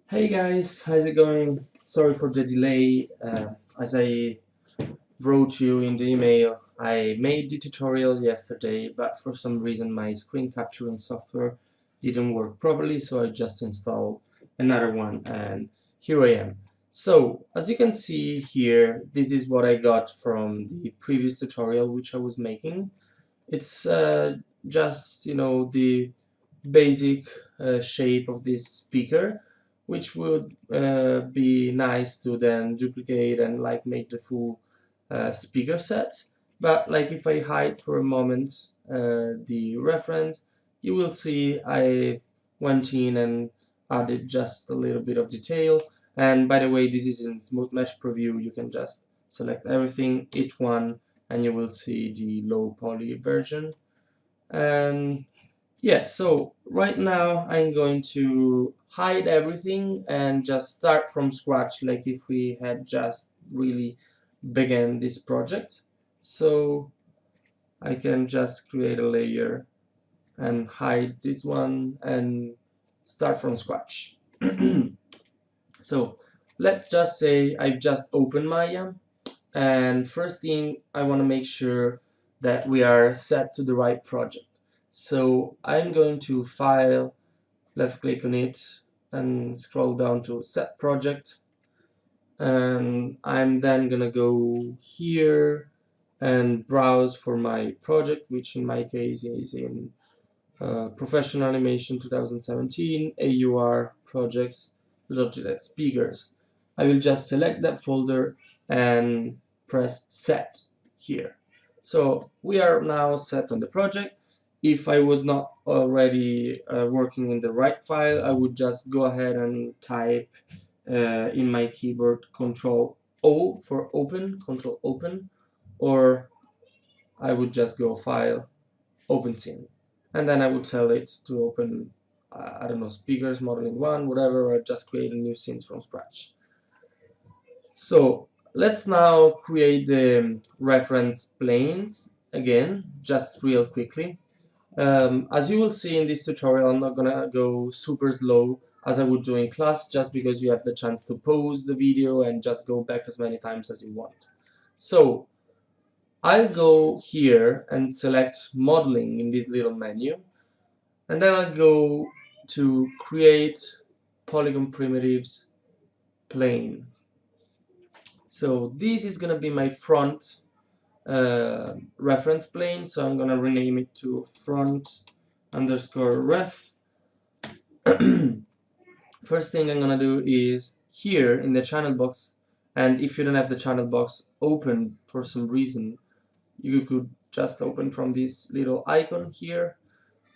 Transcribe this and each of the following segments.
Hey guys, how's it going? Sorry for the delay. As I wrote you in the email, I made the tutorial yesterday, but for some reason my screen capturing software didn't work properly, so I just installed another one, and here I am. So, as you can see here, this is what I got from the previous tutorial which I was making. It's just, the basic shape of this speaker, which would be nice to then duplicate and like make the full speaker set. But like if I hide for a moment the reference, you will see I went in and added just a little bit of detail. And by the way, this is in Smooth Mesh Preview. You can just select everything, hit one, and you will see the low poly version. And yeah, so right now I'm going to hide everything and just start from scratch, like if we had just really began this project. So I can just create a layer and hide this one and start from scratch. So let's just say I've just opened Maya, and first thing I want to make sure that we are set to the right project. So I'm going to File, left click on it, and scroll down to Set Project. And I'm then gonna go here and browse for my project, which in my case is in Professional Animation 2017, AUR Projects, Logitech Speakers. I will just select that folder and press Set here. So we are now set on the project. If I was not already working in the right file, I would just go ahead and type in my keyboard Control O for open, Control Open, or I would just go File, Open Scene, and then I would tell it to open, I don't know, speakers, modeling one, whatever, or just create a new scene from scratch. So let's now create the reference planes again, just real quickly. As you will see in this tutorial, I'm not gonna go super slow as I would do in class, just because you have the chance to pause the video and just go back as many times as you want. So I'll go here and select modeling in this little menu, and then I'll go to create polygon primitives plane. So this is gonna be my front reference plane, so I'm gonna rename it to front_ref. First thing I'm gonna do is here in the channel box, and if you don't have the channel box open for some reason, you could just open from this little icon here,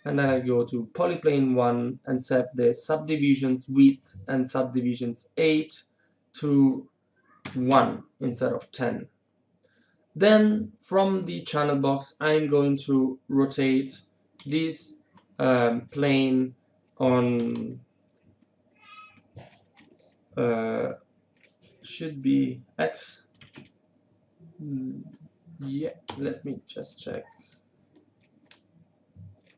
and then I go to polyplane 1 and set the subdivisions width and subdivisions 8 to 1 instead of 10. Then from the channel box, I'm going to rotate this plane on should be X. Yeah, let me just check.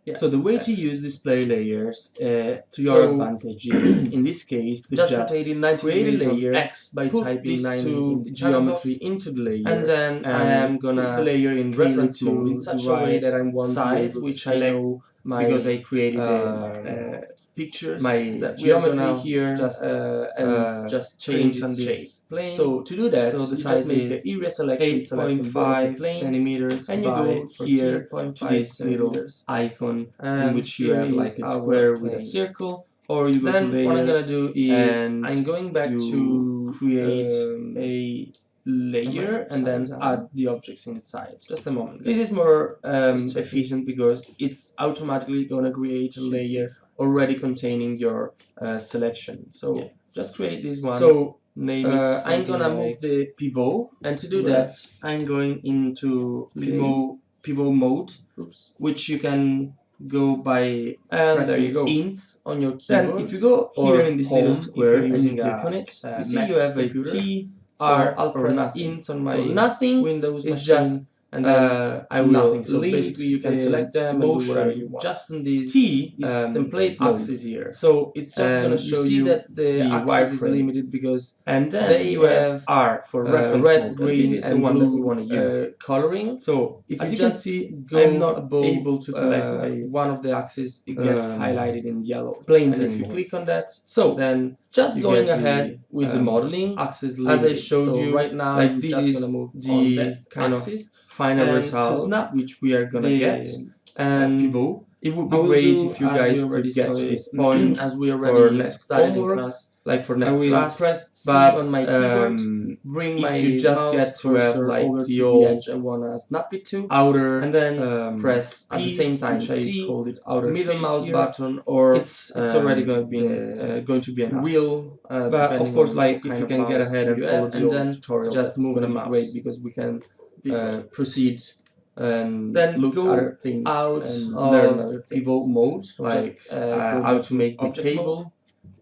Yeah, so the way to use display layers to your advantage is, in this case, to just rotate it 90 degrees a layer X by typing 9 in the geometry into the layer, and then I am gonna put the layer in reference mode in such a way that I want size, which I know because I created the pictures, my geometry here, and just change its shape. Plane. So to do that, so the size is area selection, 8.5 centimeters, and you go here to this little icon in which you have like a square with a circle, or you go to layers. What I'm gonna do is I'm going back to create a layer and then add the objects inside. Just a moment. This is more efficient because it's automatically gonna create a layer already containing your selection. So yeah, just create this one. So name it. I'm gonna move the pivot, and to do that, I'm going into pivot mode, which you can go by pressing Int on your keyboard. Then if you go here in this little square and you click on it, you see you have a T. So I'll press Int on my Windows machine, just and then I will nothing. So link basically you can the select them and do motion whatever you want. just in this T is template axis here. So it's just And gonna you show see you that the axis is wireframe. limited because And then they you have have R for red, reference mode, and green, this is the and one blue that we want to use. coloring. So if as you you can just see, go I'm not able to select one of the axis, it gets highlighted in yellow. planes And if you anymore. click on that, So then just you going get ahead with the modeling, axis as I limited. showed So you, right now, like I'm this just is gonna move the on that kind of axis, final and result to snap, which we are gonna the get. And pivot. it would I be will great do, if you as guys we could already get saw to it, this point as we for already next started in homework, class. like for I next will class. press C But on my keyboard, bring my if you just mouse get to have cursor like over the to the old edge I wanna snap it to, outer and then press at the P, same time which I C, called it outer middle case mouse here. button, or It's already going to be enough. wheel, But of course, like if you can get ahead and follow the and old then tutorial, just that's move gonna the be mouse great because we can this way. proceed and Then look go at other things out and of learn other pivot pivot mode, like Just, go how back to make the object cable mode.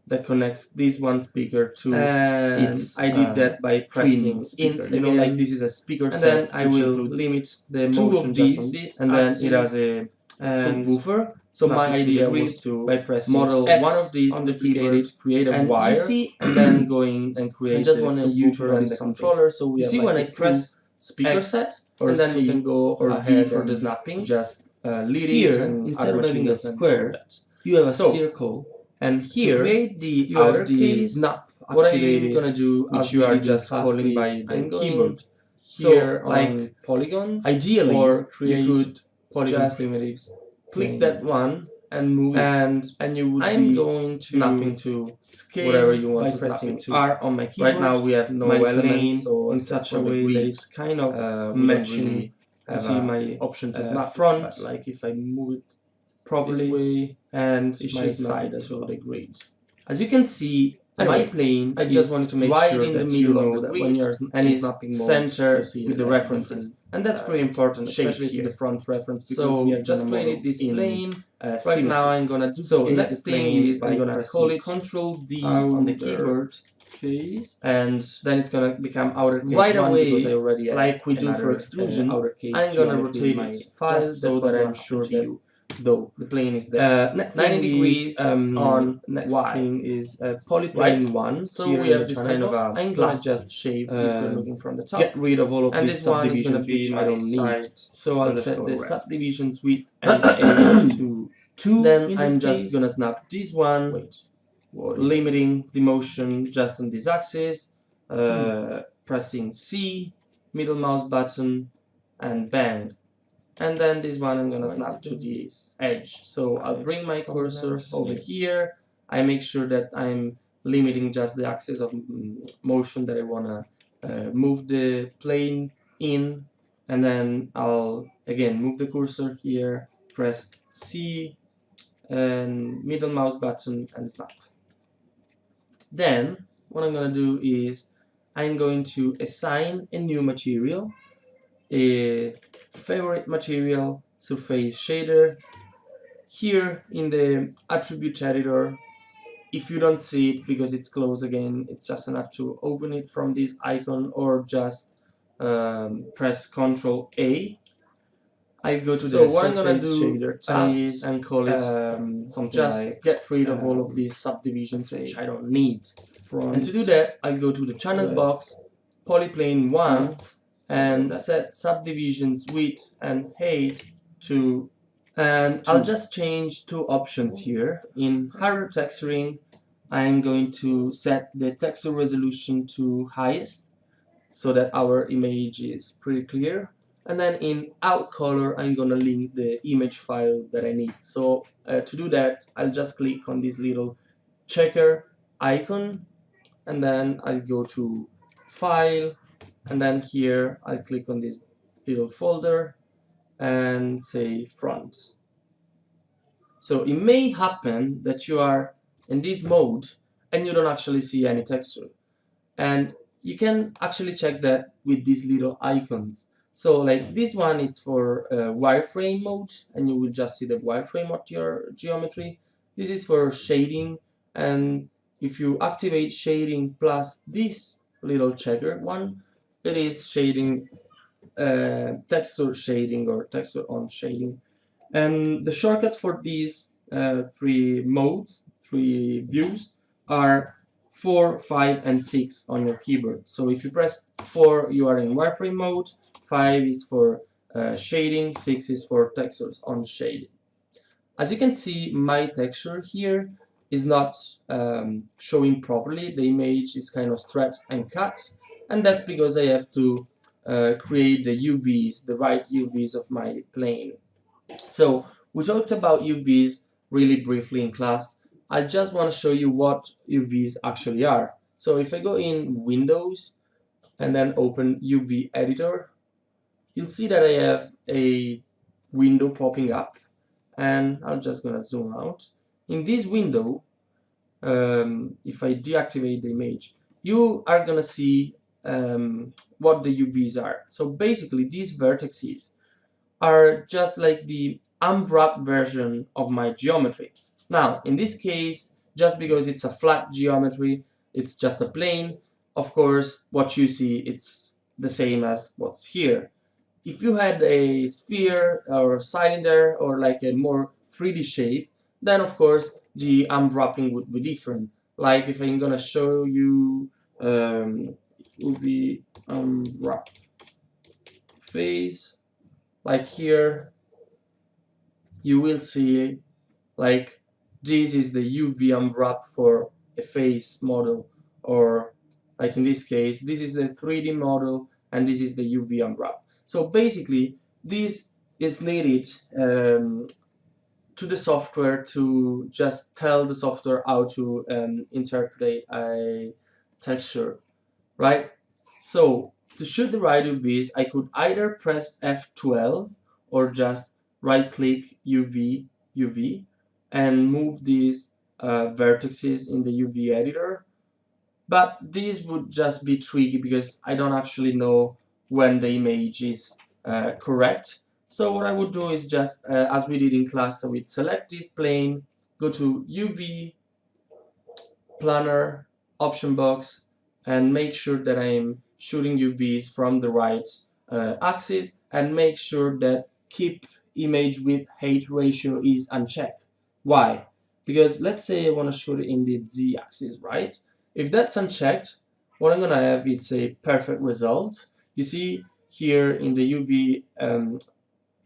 that connects this one speaker to And its I did that by pressing twin speaker. int You know, like again, this is a speaker and set, then I which will includes limit the two motion of just on these, this and then axis it has a and subwoofer. So snap my it to the idea grid was to by pressing model X one of these on the duplicate keyboard, it, create a and you wire, see- and then going and create I just the want you to subwoofer and notice the something. controller. So we You have see like when the I full press speaker X, set, or and then C, we can go or ahead V for and the snapping. Just lead here, it, and instead other of having a materials and square, all that. you have a So, circle. And To here, create the you have outer the case, snap what I'm activated, gonna do, which as you we are did in just calling by classes, the I'm going keyboard. here So, like on polygons, ideally, or create you could polygon just primitives, click that one and move it. and you would I'm be going to snapping to scale whatever you want by to snap pressing into. R on my keyboard. Right now we have no my elements, plane so in except such a for the way that grid, it's kind of we don't matching. really You have see a my option to snap front, but like if I move it properly, this way, and it my should snap side it as to well. the grid. As you can see, Anyway, my plane I just is wanted to make right sure in the that you middle know of the that grid when you're and in is snapping mode, center you see with the that references. different, And that's pretty important, shape especially to here. the front reference, because So we are just gonna created model this in, plane. Right symmetry. now I'm gonna duplicate So the next thing plane is by I'm gonna pressing call it Control D on the outer keyboard, case, and then it's gonna become outer case right one away, because I already have like we do for another, extrusions, outer case I'm gonna geometry in rotate my it file just so that I'm sure that you, though the plane is there. next 90 thing degrees is, on next Y. thing is polyplane Right. one. So Here we in have the this channel kind of box. I'm gonna Plus, just shape if we're looking from the top. get rid of all of And these this one is gonna subdivisions be which I my don't need. side. So I'll set underscore the ref. subdivisions width and age to 2. Then in I'm this just case. gonna snap this one, Wait, what is it? limiting the motion just on this axis, pressing C, middle mouse button, and bang. And then this one I'm gonna Why is snap it to doing the this? edge. So I'll bring my cursor Organize over it. here. I make sure that I'm limiting just the axis of motion that I wanna move the plane in, and then I'll again move the cursor here, press C and middle mouse button and snap. Then what I'm gonna do is I'm going to assign a new material, a favorite material, surface shader. Here in the attribute editor, if you don't see it because it's closed again, it's just enough to open it from this icon or just press Ctrl A. I go to So the what I'm gonna surface do shader tab is, and call it something just like get rid of all of these subdivisions say, which I don't need. front. And to do that, I'll go to the channel Left. box, polyplane 1, and Left. set subdivisions width and height to, and I'll just change two options here. In hardware texturing, I'm going to set the texture resolution to highest so that our image is pretty clear. And then in out color, I'm gonna link the image file that I need. So to do that, I'll just click on this little checker icon, and then I'll go to File, and then here I'll click on this little folder and say Front. So it may happen that you are in this mode and you don't actually see any texture. And you can actually check that with these little icons. So like this one is for wireframe mode, and you will just see the wireframe of your geometry. This is for shading, and if you activate shading plus this little checker one, it is shading texture shading or texture on shading. And the shortcuts for these three modes, three views, are 4, 5, and 6 on your keyboard. So if you press 4, you are in wireframe mode, 5 is for shading, 6 is for textures on shading. As you can see, my texture here is not showing properly. The image is kind of stretched and cut, and that's because I have to create the UVs, the right UVs of my plane. So we talked about UVs really briefly in class. I just want to show you what UVs actually are. So if I go in Windows and then open UV Editor, you'll see that I have a window popping up, and I'm just gonna zoom out. In this window, if I deactivate the image, you are gonna see what the UVs are. So basically, these vertices are just like the unwrapped version of my geometry. Now, in this case, just because it's a flat geometry, it's just a plane, of course, what you see, it's the same as what's here. If you had a sphere or cylinder or like a more 3D shape, then of course the unwrapping would be different. Like if I'm gonna show you will be unwrap face, like here you will see like this is the UV unwrap for a face model, or like in this case this is a 3D model and this is the UV unwrap. So basically, this is needed to the software to just tell the software how to interpret a texture, right? So to shoot the right UVs, I could either press F12 or just right-click UV and move these vertices in the UV editor. But this would just be tricky because I don't actually know when the image is correct. So what I would do is just, as we did in class, I would select this plane, go to UV, planner, option box, and make sure that I'm shooting UVs from the right axis, and make sure that keep image with height ratio is unchecked. Why? Because let's say I want to shoot it in the Z axis, right? If that's unchecked, what I'm gonna have is a perfect result. You see here in the UV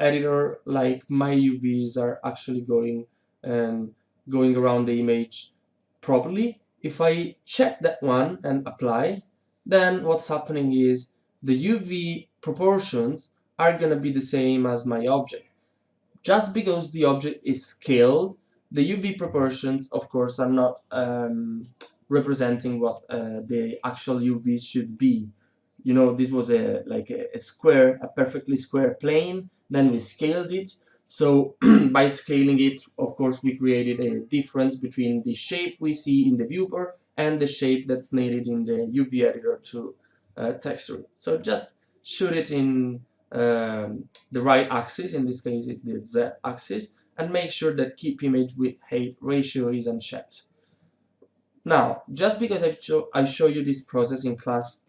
editor, like my UVs are actually going around the image properly. If I check that one and apply, then what's happening is the UV proportions are gonna be the same as my object. Just because the object is scaled, the UV proportions, of course, are not representing what the actual UVs should be. You know, this was a square, a perfectly square plane. Then we scaled it. So by scaling it, of course, we created a difference between the shape we see in the viewer and the shape that's needed in the UV editor to texture it. So just shoot it in the right axis. In this case, is the Z axis, and make sure that keep image with height ratio is unchecked. Now, just because I show you this process in class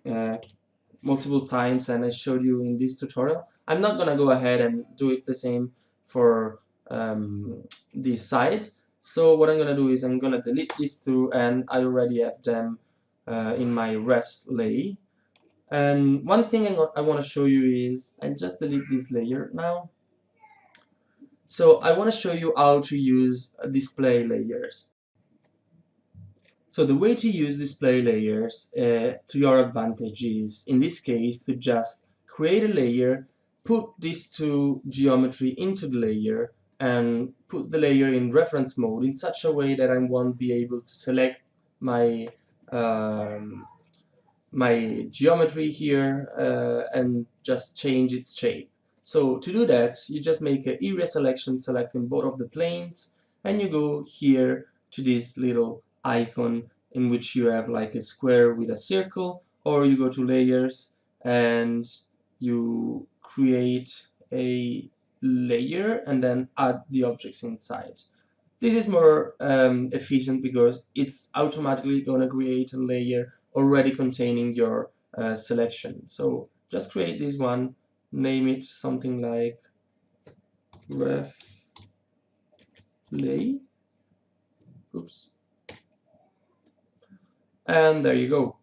multiple times and I showed you in this tutorial, I'm not gonna go ahead and do it the same for this side. So what I'm gonna do is I'm gonna delete these two, and I already have them in my refs lay. And one thing I want to show you is, I just delete this layer now. So I want to show you how to use display layers. So the way to use display layers to your advantage is, in this case, to just create a layer, put these two geometry into the layer, and put the layer in reference mode in such a way that I won't be able to select my my geometry here and just change its shape. So to do that, you just make an area selection, selecting both of the planes, and you go here to this little icon in which you have like a square with a circle, or you go to layers and you create a layer and then add the objects inside. This is more efficient because it's automatically going to create a layer already containing your selection. So just create this one name it something like ref play. Oops. And there you go.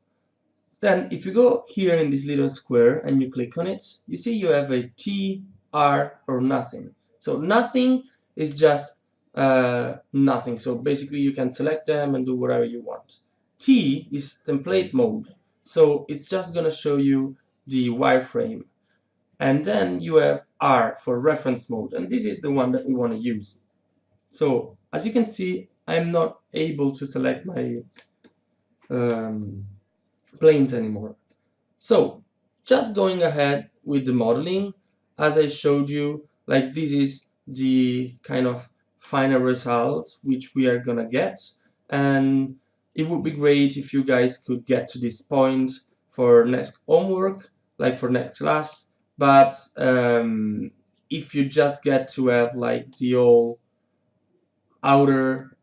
Then if you go here in this little square and you click on it, you see you have a T, R, or nothing. So nothing is just nothing. So basically you can select them and do whatever you want. T is template mode. So it's just gonna show you the wireframe. And then you have R for reference mode. And this is the one that we want to use. So as you can see, I'm not able to select my planes anymore. So just going ahead with the modeling, as I showed you, like this is the kind of final result which we are gonna get, and it would be great if you guys could get to this point for next homework, like for next class. But if you just get to have like the whole outer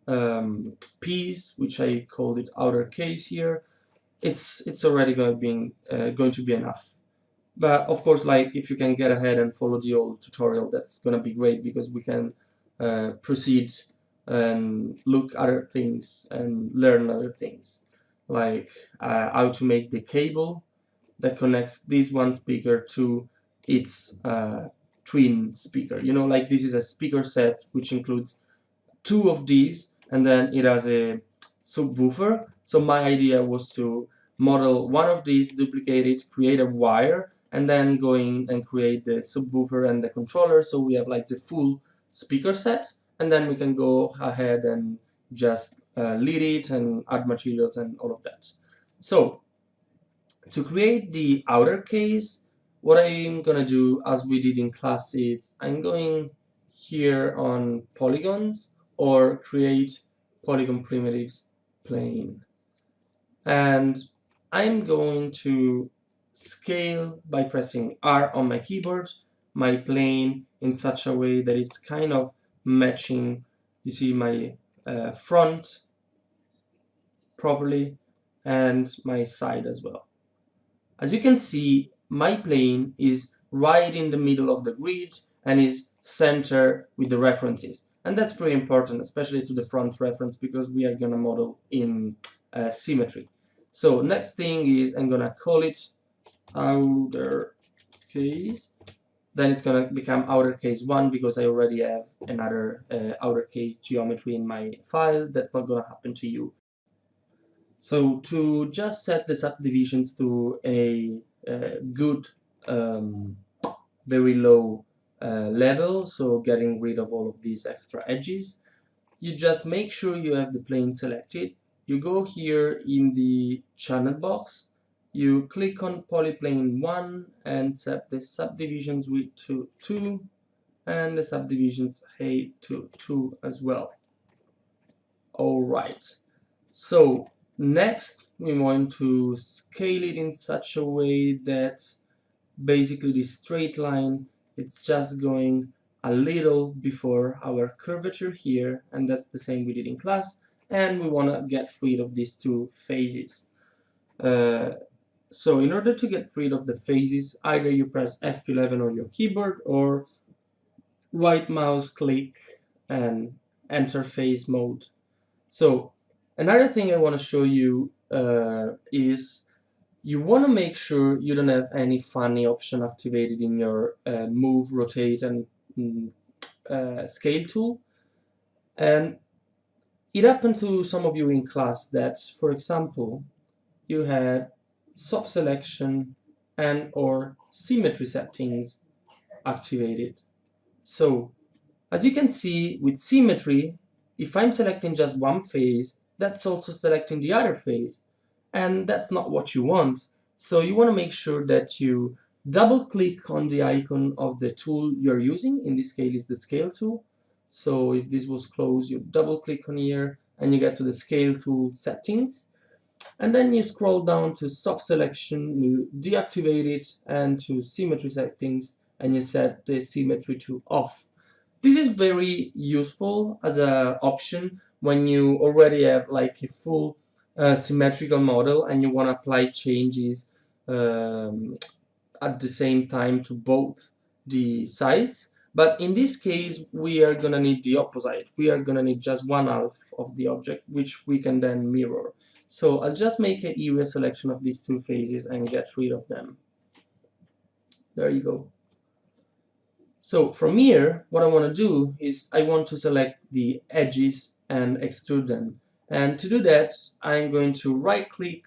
piece, which I called it outer case here, it's already going to be enough. But of course, like if you can get ahead and follow the old tutorial, that's gonna be great, because we can proceed and look other things and learn other things, like how to make the cable that connects this one speaker to its twin speaker. You know, like this is a speaker set which includes two of these, and then it has a subwoofer. So my idea was to model one of these, duplicate it, create a wire, and then go in and create the subwoofer and the controller, so we have like the full speaker set, and then we can go ahead and just lead it and add materials and all of that. So to create the outer case, what I'm gonna do, as we did in class, is I'm going here on polygons, or create polygon primitives plane, and I'm going to scale by pressing R on my keyboard my plane in such a way that it's kind of matching, you see, my front properly and my side as well. As you can see, my plane is right in the middle of the grid and is center with the references. And that's pretty important, especially to the front reference, because we are gonna model in symmetry. So next thing is I'm gonna call it outer case. Then it's gonna become outer case 1, because I already have another outer case geometry in my file. That's not gonna happen to you. So to just set the subdivisions to a good, very low level, so getting rid of all of these extra edges, you just make sure you have the plane selected. You go here in the channel box, you click on polyplane 1 and set the subdivisions width to 2 and the subdivisions height to 2 as well. Alright, so next we want to scale it in such a way that basically the straight line, it's just going a little before our curvature here, and that's the same we did in class, and we want to get rid of these two phases. So in order to get rid of the phases, either you press F11 on your keyboard, or right mouse click and enter phase mode. So another thing I want to show you is you want to make sure you don't have any funny option activated in your move, rotate, and scale tool. And it happened to some of you in class that, for example, you had soft selection and or symmetry settings activated. So as you can see, with symmetry, if I'm selecting just one phase, that's also selecting the other phase, and that's not what you want. So you want to make sure that you double click on the icon of the tool you're using. In this case, it's the scale tool. So if this was closed, you double click on here and you get to the scale tool settings, and then you scroll down to soft selection, you deactivate it, and to symmetry settings, and you set the symmetry to off. This is very useful as an option when you already have like a full symmetrical model and you want to apply changes at the same time to both the sides. But in this case, we are gonna need the opposite. We are gonna need just one half of the object, which we can then mirror. So I'll just make an area selection of these two faces and get rid of them. There you go. So from here, what I want to do is I want to select the edges and extrude them. And to do that, I'm going to right click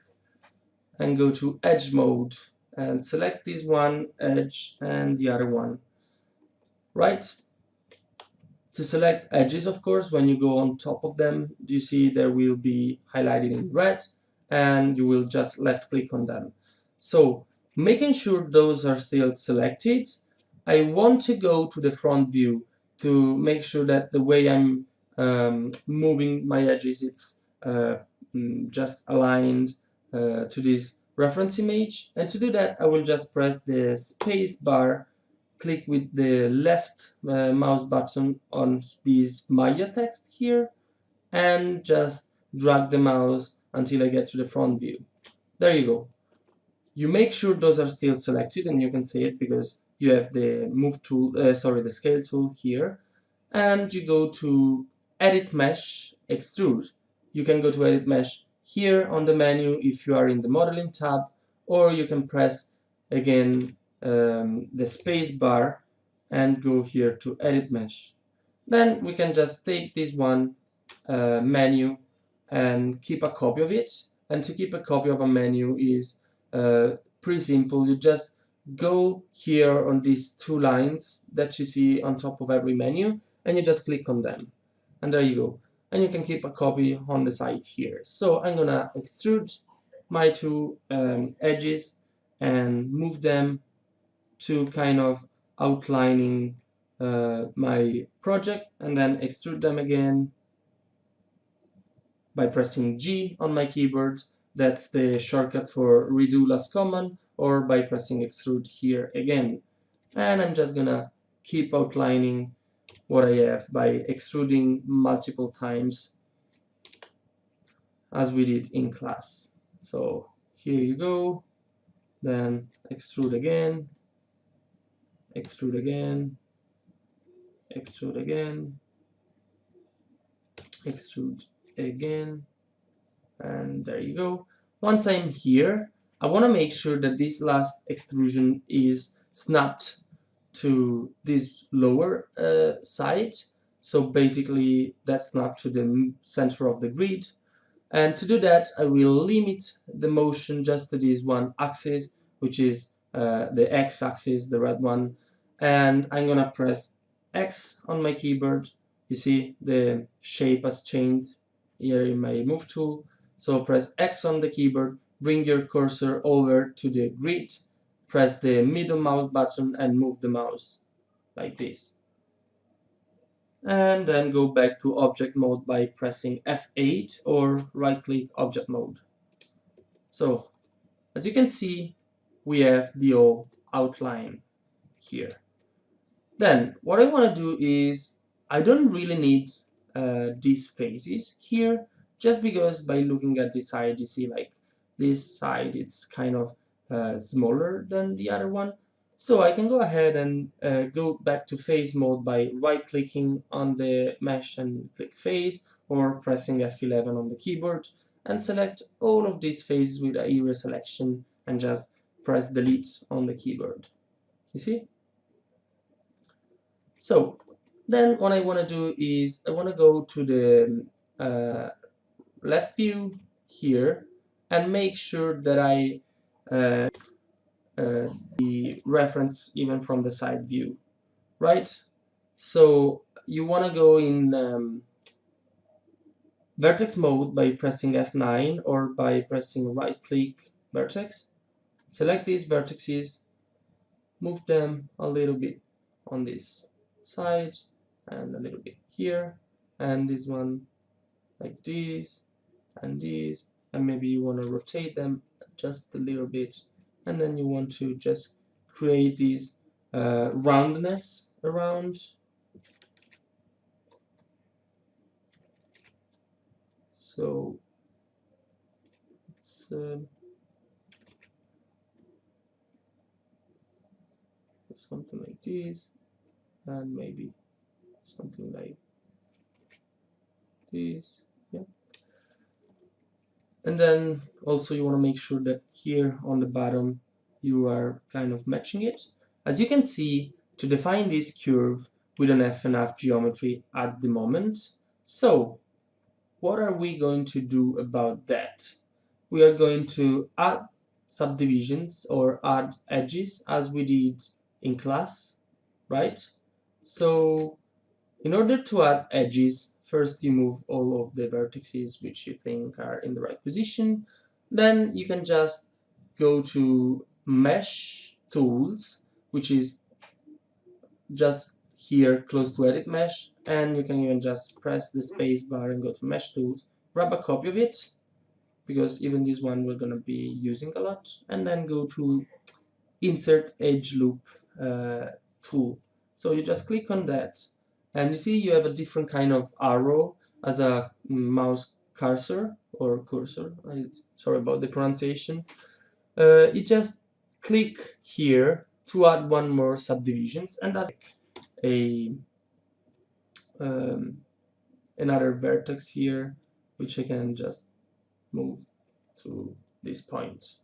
and go to edge mode and select this one edge and the other one. Right? To select edges, of course, when you go on top of them, you see there will be highlighted in red, and you will just left click on them. So making sure those are still selected, I want to go to the front view to make sure that the way I'm moving my edges, it's just aligned to this reference image. And to do that, I will just press the space bar, click with the left mouse button on this Maya text here, and just drag the mouse until I get to the front view. There you go. You make sure those are still selected, and you can see it because you have the move tool, the scale tool here, and you go to edit mesh, extrude. You can go to edit mesh here on the menu if you are in the modeling tab, or you can press again the space bar and go here to edit mesh. Then we can just take this one menu and keep a copy of it. And to keep a copy of a menu is pretty simple. You just go here on these two lines that you see on top of every menu, and you just click on them. And there you go. And you can keep a copy on the side here. So I'm gonna extrude my two edges and move them to kind of outlining my project, and then extrude them again by pressing G on my keyboard. That's the shortcut for redo last command, or by pressing extrude here again. And I'm just gonna keep outlining what I have by extruding multiple times as we did in class. So here you go, then extrude again, extrude again, extrude again, extrude again, and there you go. Once I'm here, I want to make sure that this last extrusion is snapped to this lower side. So basically that's snapped to the center of the grid. And to do that, I will limit the motion just to this one axis, which is the x-axis, the red one. And I'm gonna press X on my keyboard. You see the shape has changed here in my move tool. So press X on the keyboard, bring your cursor over to the grid, press the middle mouse button and move the mouse like this. And then go back to object mode by pressing F8 or right click object mode. So as you can see, we have the whole outline here. Then what I want to do is I don't really need these faces here, just because by looking at this side you see like this side it's kind of smaller than the other one. So I can go ahead and go back to face mode by right clicking on the mesh and click face, or pressing F11 on the keyboard and select all of these faces with area selection and just press delete on the keyboard. You see? So then what I want to do is I want to go to the left view here and make sure that I the reference even from the side view, right? So you want to go in vertex mode by pressing F9 or by pressing right click vertex. Select these vertices, move them a little bit on this side and a little bit here, and this one like this and this, and maybe you want to rotate them just a little bit, and then you want to just create this roundness around. So it's something like this, and maybe something like this. Yeah. And then also you want to make sure that here on the bottom you are kind of matching it. As you can see, to define this curve, we don't have enough geometry at the moment. So what are we going to do about that? We are going to add subdivisions or add edges as we did in class, right? So in order to add edges, first you move all of the vertices which you think are in the right position. Then you can just go to Mesh Tools, which is just here close to Edit Mesh, and you can even just press the space bar and go to Mesh Tools, grab a copy of it, because even this one we're going to be using a lot, and then go to Insert Edge Loop tool. So you just click on that, and you see you have a different kind of arrow as a mouse cursor or cursor. Sorry about the pronunciation. You just click here to add one more subdivisions, and that's a another vertex here, which I can just move to this point,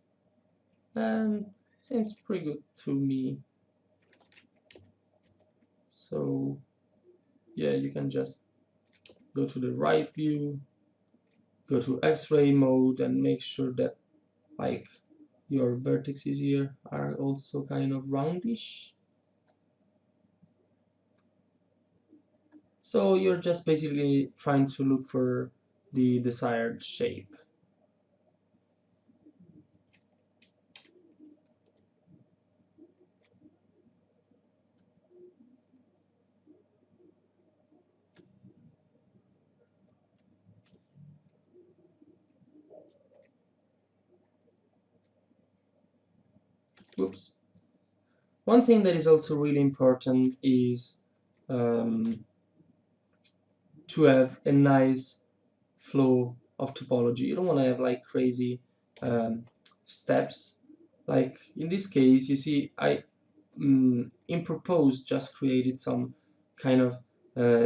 and seems pretty good to me. So yeah, you can just go to the right view, go to X-ray mode, and make sure that like your vertices here are also kind of roundish. So you're just basically trying to look for the desired shape. Oops. One thing that is also really important is to have a nice flow of topology. You don't want to have like crazy steps. Like in this case, you see I in Propose just created some kind of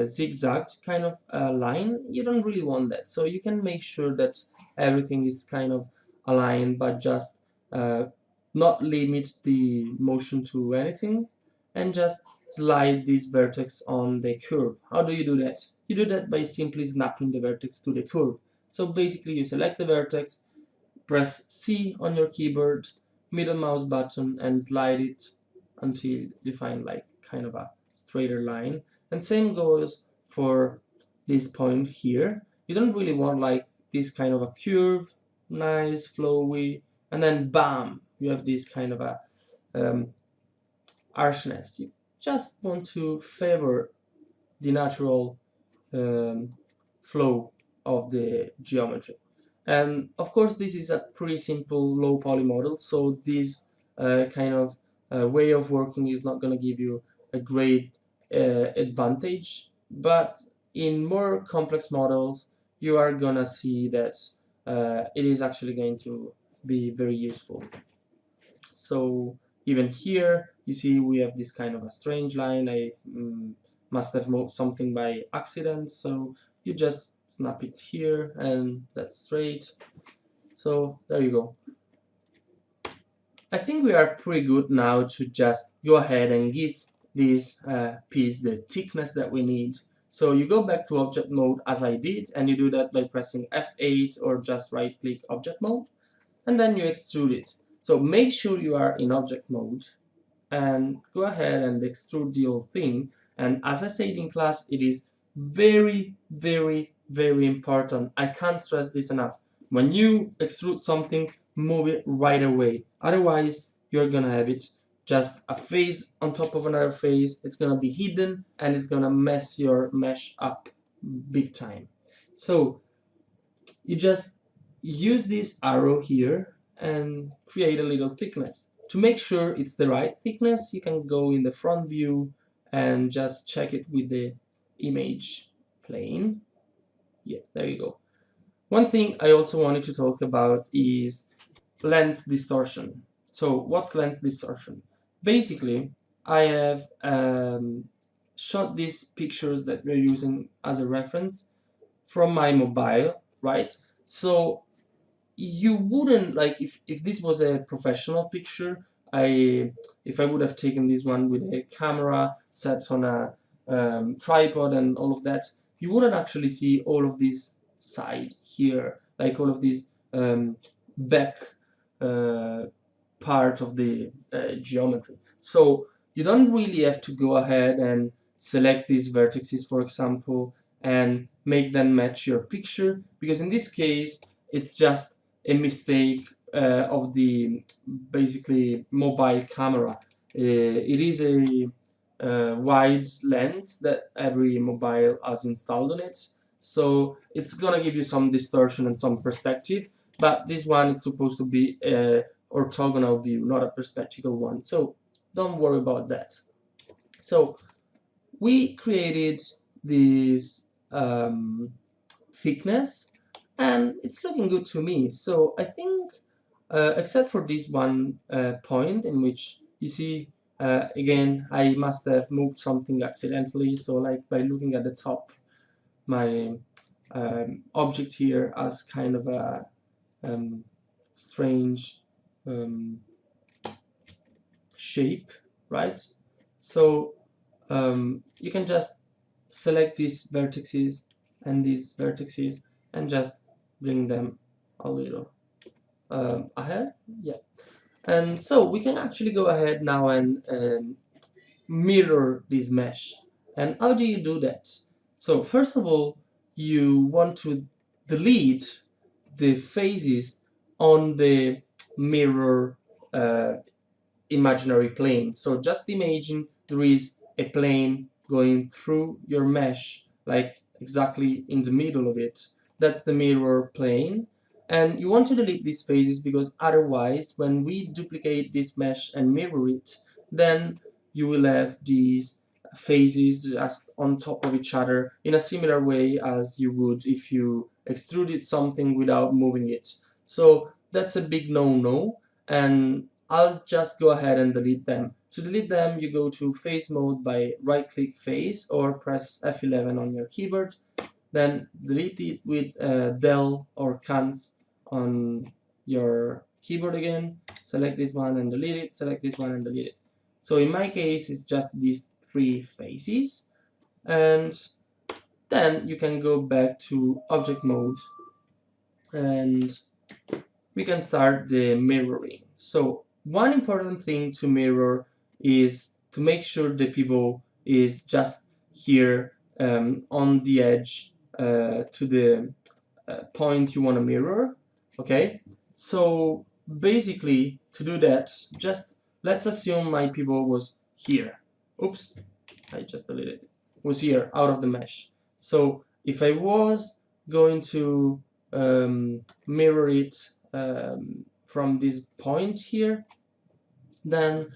zigzag kind of line. You don't really want that, so you can make sure that everything is kind of aligned, but just not limit the motion to anything, and just slide this vertex on the curve. How do you do that? You do that by simply snapping the vertex to the curve. So basically you select the vertex, press C on your keyboard, middle mouse button, and slide it until you find like kind of a straighter line. And same goes for this point here. You don't really want like this kind of a curve, nice, flowy, and then bam, you have this kind of a harshness. You just want to favor the natural flow of the geometry. And of course this is a pretty simple low poly model, so this kind of way of working is not going to give you a great advantage, but in more complex models you are gonna see that it is actually going to be very useful. So even here you see we have this kind of a strange line. I must have moved something by accident, so you just snap it here and that's straight. So there you go. I think we are pretty good now to just go ahead and give this piece the thickness that we need. So you go back to object mode as I did, and you do that by pressing F8 or just right click object mode, and then you extrude it. So make sure you are in object mode and go ahead and extrude the whole thing. And as I said in class, it is very, very, very important. I can't stress this enough. When you extrude something, move it right away. Otherwise, you're gonna have it just a face on top of another face. It's gonna be hidden and it's gonna mess your mesh up big time. So you just use this arrow here and create a little thickness. To make sure it's the right thickness, you can go in the front view and just check it with the image plane. Yeah, there you go. One thing I also wanted to talk about is lens distortion. So what's lens distortion? Basically, I have shot these pictures that we're using as a reference from my mobile, right? So you wouldn't, like, if this was a professional picture, if I would have taken this one with a camera set on a tripod and all of that, you wouldn't actually see all of this side here, like all of this back part of the geometry. So you don't really have to go ahead and select these vertices, for example, and make them match your picture, because in this case it's just a mistake of the basically mobile camera. It is a wide lens that every mobile has installed on it, so it's gonna give you some distortion and some perspective, but this one is supposed to be a orthogonal view, not a perspectival one, so don't worry about that. So we created this thickness and it's looking good to me. So I think except for this one point in which you see again I must have moved something accidentally, so like by looking at the top, my object here has kind of a strange shape, right? So you can just select these vertices and these vertices and just bring them a little ahead, yeah. And so we can actually go ahead now and mirror this mesh. And how do you do that? So first of all, you want to delete the faces on the mirror imaginary plane. So just imagine there is a plane going through your mesh, like exactly in the middle of it. That's the mirror plane. And you want to delete these faces because otherwise, when we duplicate this mesh and mirror it, then you will have these faces just on top of each other in a similar way as you would if you extruded something without moving it. So that's a big no-no, and I'll just go ahead and delete them. To delete them, you go to face mode by right-click face or press F11 on your keyboard, then delete it with del or cans on your keyboard again, select this one and delete it, select this one and delete it. So in my case, it's just these three faces, and then you can go back to object mode and we can start the mirroring. So one important thing to mirror is to make sure the pivot is just here on the edge to the point you want to mirror. Okay, so basically to do that, just let's assume my pivot was here. Oops, I just deleted it. Was here out of the mesh. So if I was going to mirror it from this point here, then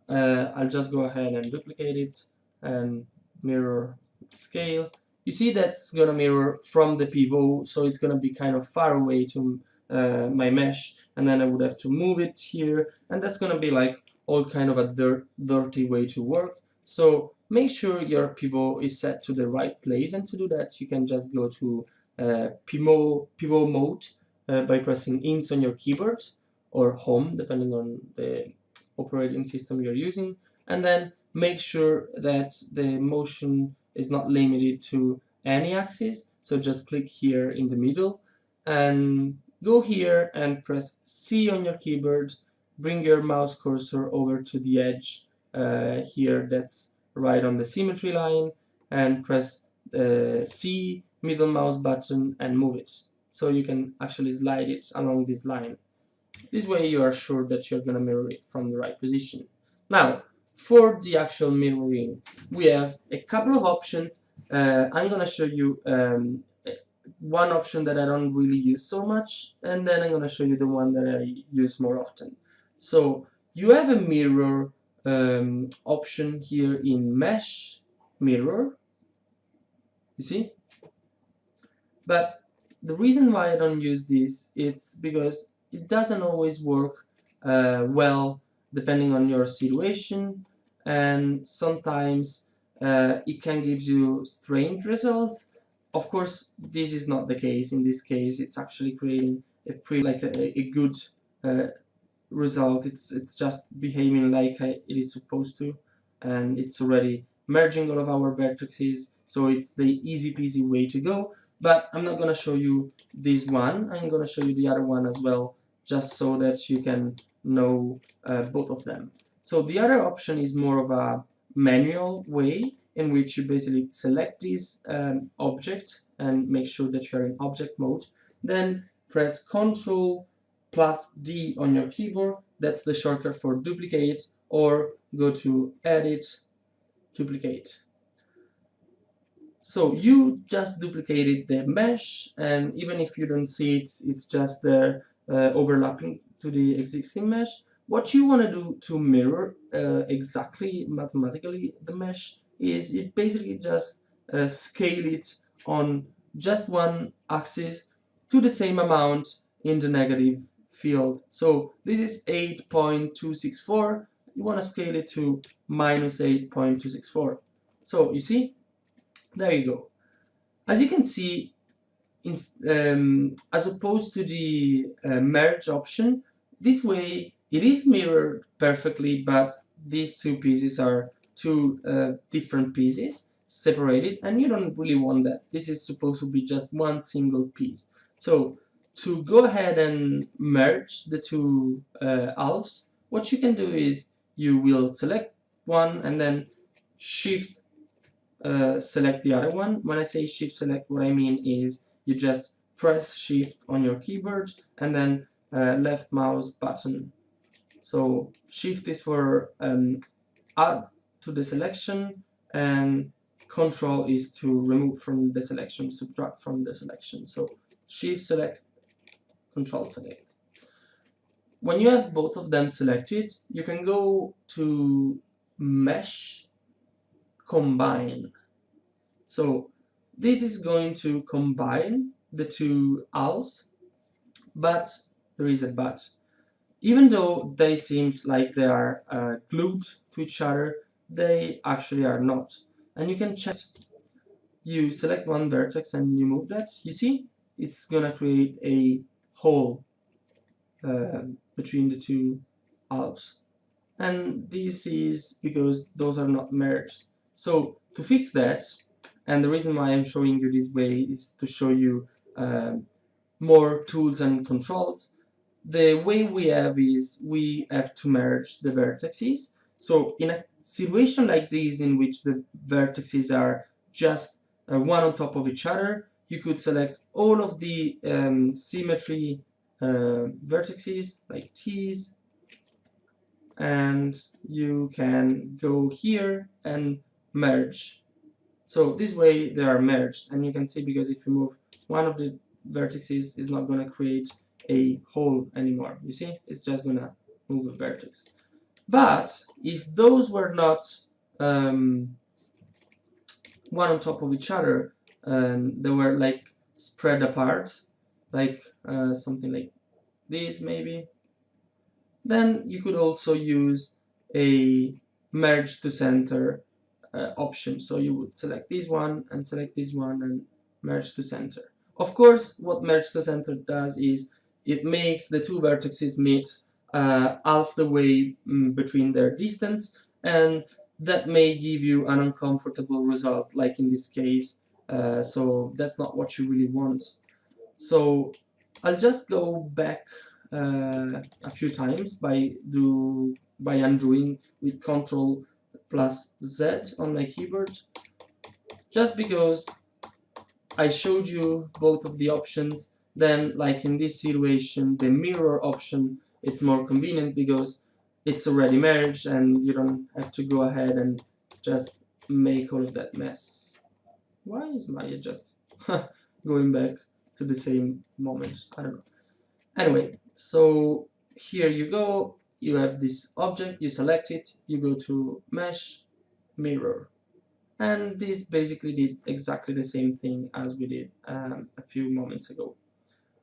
I'll just go ahead and duplicate it and mirror scale. You see that's gonna mirror from the pivot, so it's gonna be kind of far away to my mesh, and then I would have to move it here, and that's gonna be like all kind of a dirty way to work. So make sure your pivot is set to the right place, and to do that you can just go to pivot mode by pressing ins on your keyboard or home depending on the operating system you're using, and then make sure that the motion is not limited to any axis. So just click here in the middle and go here and press C on your keyboard, bring your mouse cursor over to the edge here that's right on the symmetry line, and press C, middle mouse button, and move it. So you can actually slide it along this line. This way you are sure that you're going to mirror it from the right position. Now, for the actual mirroring, we have a couple of options. I'm going to show you one option that I don't really use so much, and then I'm going to show you the one that I use more often. So you have a mirror option here in Mesh Mirror, you see? But the reason why I don't use this, it's because it doesn't always work well depending on your situation, and sometimes it can give you strange results. Of course, this is not the case. In this case, it's actually creating a pretty like a good result. It's just behaving like it is supposed to, and it's already merging all of our vertices, so it's the easy peasy way to go. But I'm not going to show you this one. I'm going to show you the other one as well, just so that you can know both of them. So the other option is more of a manual way in which you basically select this object and make sure that you're in object mode, then press Ctrl plus D on your keyboard. That's the shortcut for duplicate, or go to Edit, Duplicate. So you just duplicated the mesh, and even if you don't see it, it's just there overlapping to the existing mesh. What you want to do to mirror exactly mathematically the mesh is you basically just scale it on just one axis to the same amount in the negative field. So this is 8.264. You want to scale it to minus 8.264. So you see, there you go. As you can see, as opposed to the merge option, this way it is mirrored perfectly, but these two pieces are two different pieces separated, and you don't really want that. This is supposed to be just one single piece. So to go ahead and merge the two halves, what you can do is you will select one and then shift select the other one. When I say shift select, what I mean is you just press shift on your keyboard and then left mouse button. So shift is for add to the selection, and control is to remove from the selection, subtract from the selection. So shift select, control select. When you have both of them selected, you can go to mesh, combine. So this is going to combine the two halves, but there is a but. Even though they seem like they are glued to each other, they actually are not. And you can check. You select one vertex and you move that. You see, it's gonna create a hole between the two halves. And this is because those are not merged. So to fix that, and the reason why I'm showing you this way is to show you more tools and controls. The way we have is we have to merge the vertices. So in a situation like this, in which the vertices are just one on top of each other, you could select all of the symmetry vertices like these, and you can go here and merge. So this way they are merged, and you can see, because if you move one of the vertices, it's not going to create a hole anymore. You see, it's just going to move a vertex. But if those were not one on top of each other, and they were like spread apart, like something like this maybe, then you could also use a merge to center option. So you would select this one and select this one and merge to center. Of course, what merge to center does is it makes the two vertices meet half the way between their distance, and that may give you an uncomfortable result, like in this case. So that's not what you really want. So I'll just go back a few times by undoing with Ctrl plus Z on my keyboard, just because I showed you both of the options. Then, like in this situation, the mirror option, it's more convenient because it's already merged and you don't have to go ahead and just make all of that mess. Why is Maya just going back to the same moment? I don't know. Anyway, so here you go. You have this object, you select it, you go to mesh, mirror. And this basically did exactly the same thing as we did a few moments ago.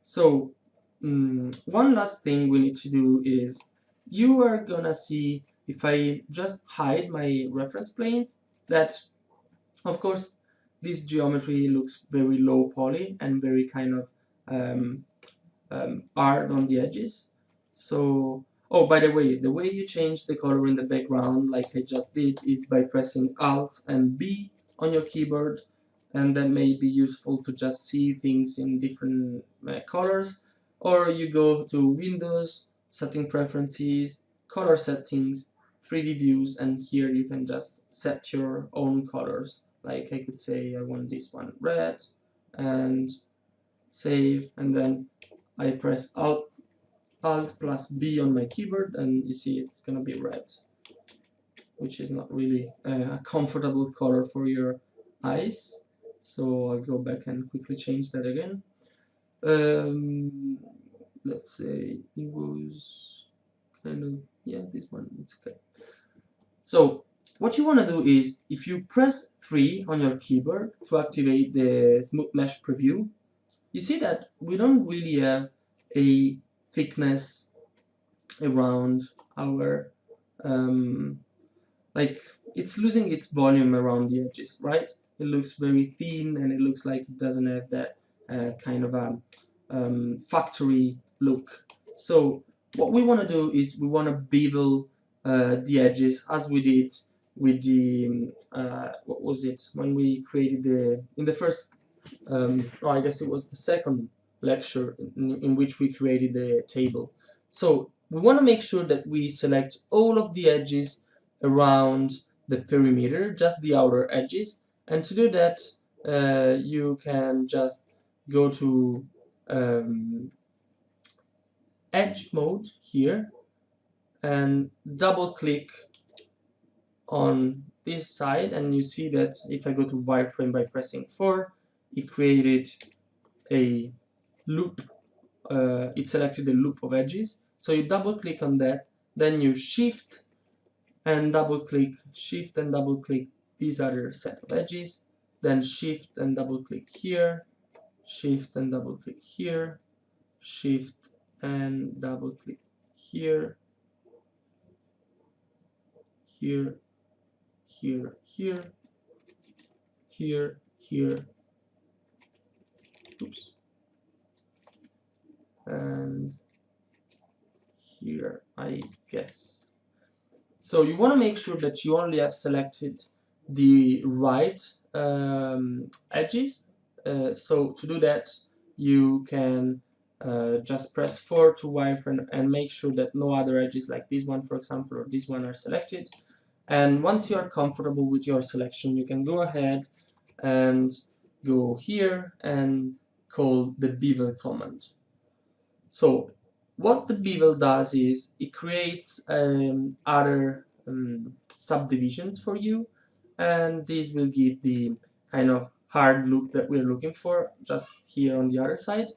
So one last thing we need to do is you are gonna see if I just hide my reference planes, that of course this geometry looks very low poly and very kind of hard on the edges. So, oh, by the way you change the color in the background, like I just did, is by pressing Alt and B on your keyboard, and that may be useful to just see things in different colors. Or you go to Windows, Setting Preferences, Color Settings, 3D Views, and here you can just set your own colors. Like I could say I want this one red, and save, and then I press Alt plus B on my keyboard, and you see it's gonna be red, which is not really a comfortable color for your eyes. So I'll go back and quickly change that again. Let's say it was kind of, yeah, this one, it's okay. So what you want to do is, if you press 3 on your keyboard to activate the Smooth Mesh Preview, you see that we don't really have a thickness around our like it's losing its volume around the edges, right? It looks very thin, and it looks like it doesn't have that kind of a factory look. So what we want to do is we want to bevel the edges, as we did with the what was it, when we created in the first I guess it was the second lecture in which we created the table. So we want to make sure that we select all of the edges around the perimeter, just the outer edges. And to do that, you can just go to edge mode here and double click on this side, and you see that if I go to wireframe by pressing 4, it created a loop. It selected a loop of edges. So you double click on that, then you shift and double click, shift and double click these other set of edges, then shift and double click here, shift and double click here, shift and double click here, here, here, here, here, here, oops, and here, I guess. So you want to make sure that you only have selected the right edges. So to do that, you can just press 4 to wireframe and make sure that no other edges, like this one, for example, or this one, are selected. And once you are comfortable with your selection, you can go ahead and go here and call the bevel command. So what the bevel does is it creates other subdivisions for you, and this will give the kind of hard look that we're looking for just here on the other side.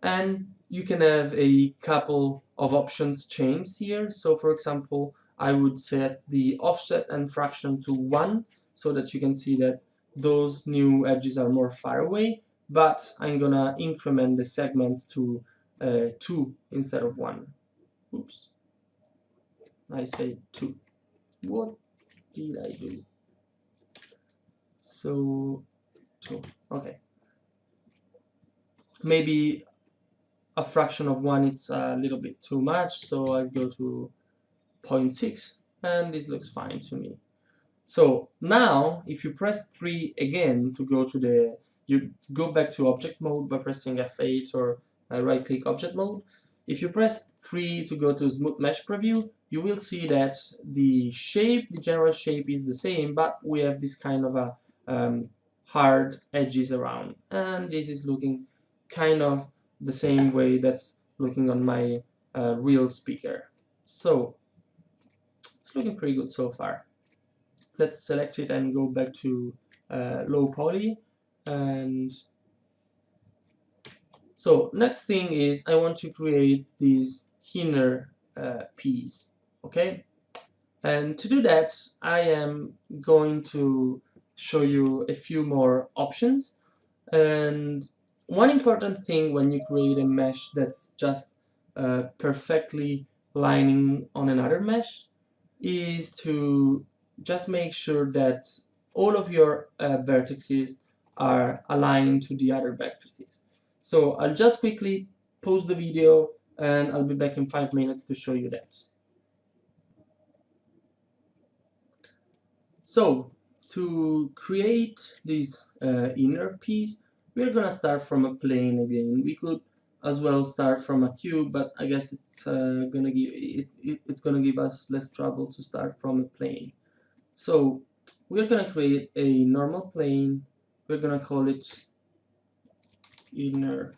And you can have a couple of options changed here. So for example, I would set the offset and fraction to 1 so that you can see that those new edges are more far away, but I'm gonna increment the segments to 2 instead of 1. Oops, I say 2. What did I do? So 2, okay. Maybe a fraction of 1 it's a little bit too much, so I go to 0.6, and this looks fine to me. So now if you press 3 again to go to the, you go back to object mode by pressing F8 or right click object mode. If you press 3 to go to Smooth Mesh Preview, you will see that the shape, the general shape is the same, but we have this kind of a hard edges around, and this is looking kind of the same way that's looking on my real speaker. So it's looking pretty good so far. Let's select it and go back to low poly. And so next thing is I want to create this inner piece, okay? And to do that, I am going to show you a few more options. And one important thing when you create a mesh that's just perfectly lining on another mesh is to just make sure that all of your vertices are aligned to the other vertices. So I'll just quickly pause the video and I'll be back in 5 minutes to show you that. So to create this inner piece, we're gonna start from a plane again. We could as well start from a cube, but I guess it's gonna give us less trouble to start from a plane. So we're gonna create a normal plane. We're gonna call it inner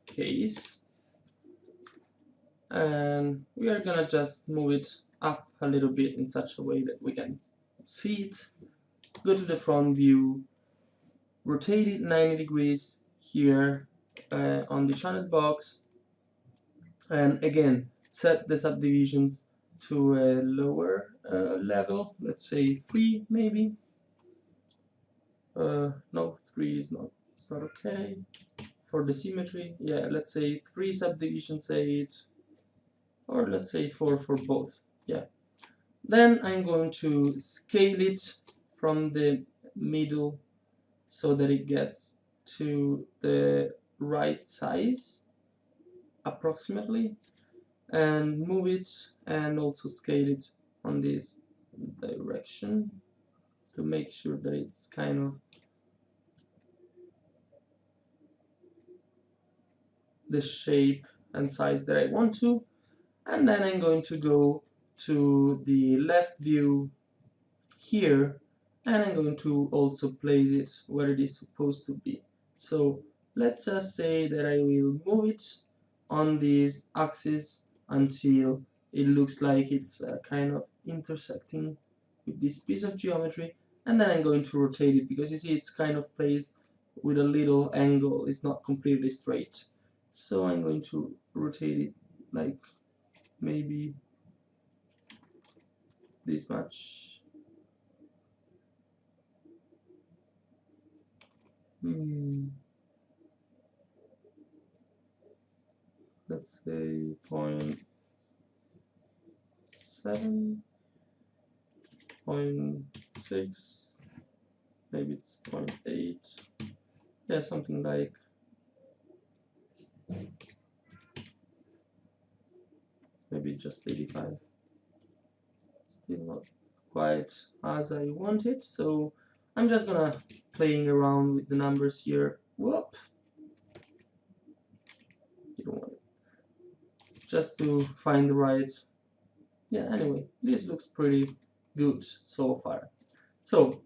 case, and we are gonna just move it up a little bit in such a way that we can see it. Go to the front view, rotate it 90 degrees here on the channel box, and again set the subdivisions to a lower level, let's say 3 maybe. No, 3 is not, it's not okay. For the symmetry, yeah, let's say 3 subdivisions 8, or let's say 4 for both, yeah. Then I'm going to scale it from the middle so that it gets to the right size approximately, and move it and also scale it on this direction to make sure that it's kind of the shape and size that I want to. And then I'm going to go to the left view here, and I'm going to also place it where it is supposed to be. So let's just say that I will move it on this axis until it looks like it's kind of intersecting with this piece of geometry, and then I'm going to rotate it because you see it's kind of placed with a little angle, it's not completely straight. So I'm going to rotate it like maybe this much. Let's say 0.7, 0.6, maybe it's 0.8, yeah, something like maybe just 85. Still not quite as I wanted, so I'm just gonna playing around with the numbers here. Whoop! You don't want it. Just to find the right. Yeah, anyway, this looks pretty good so far. So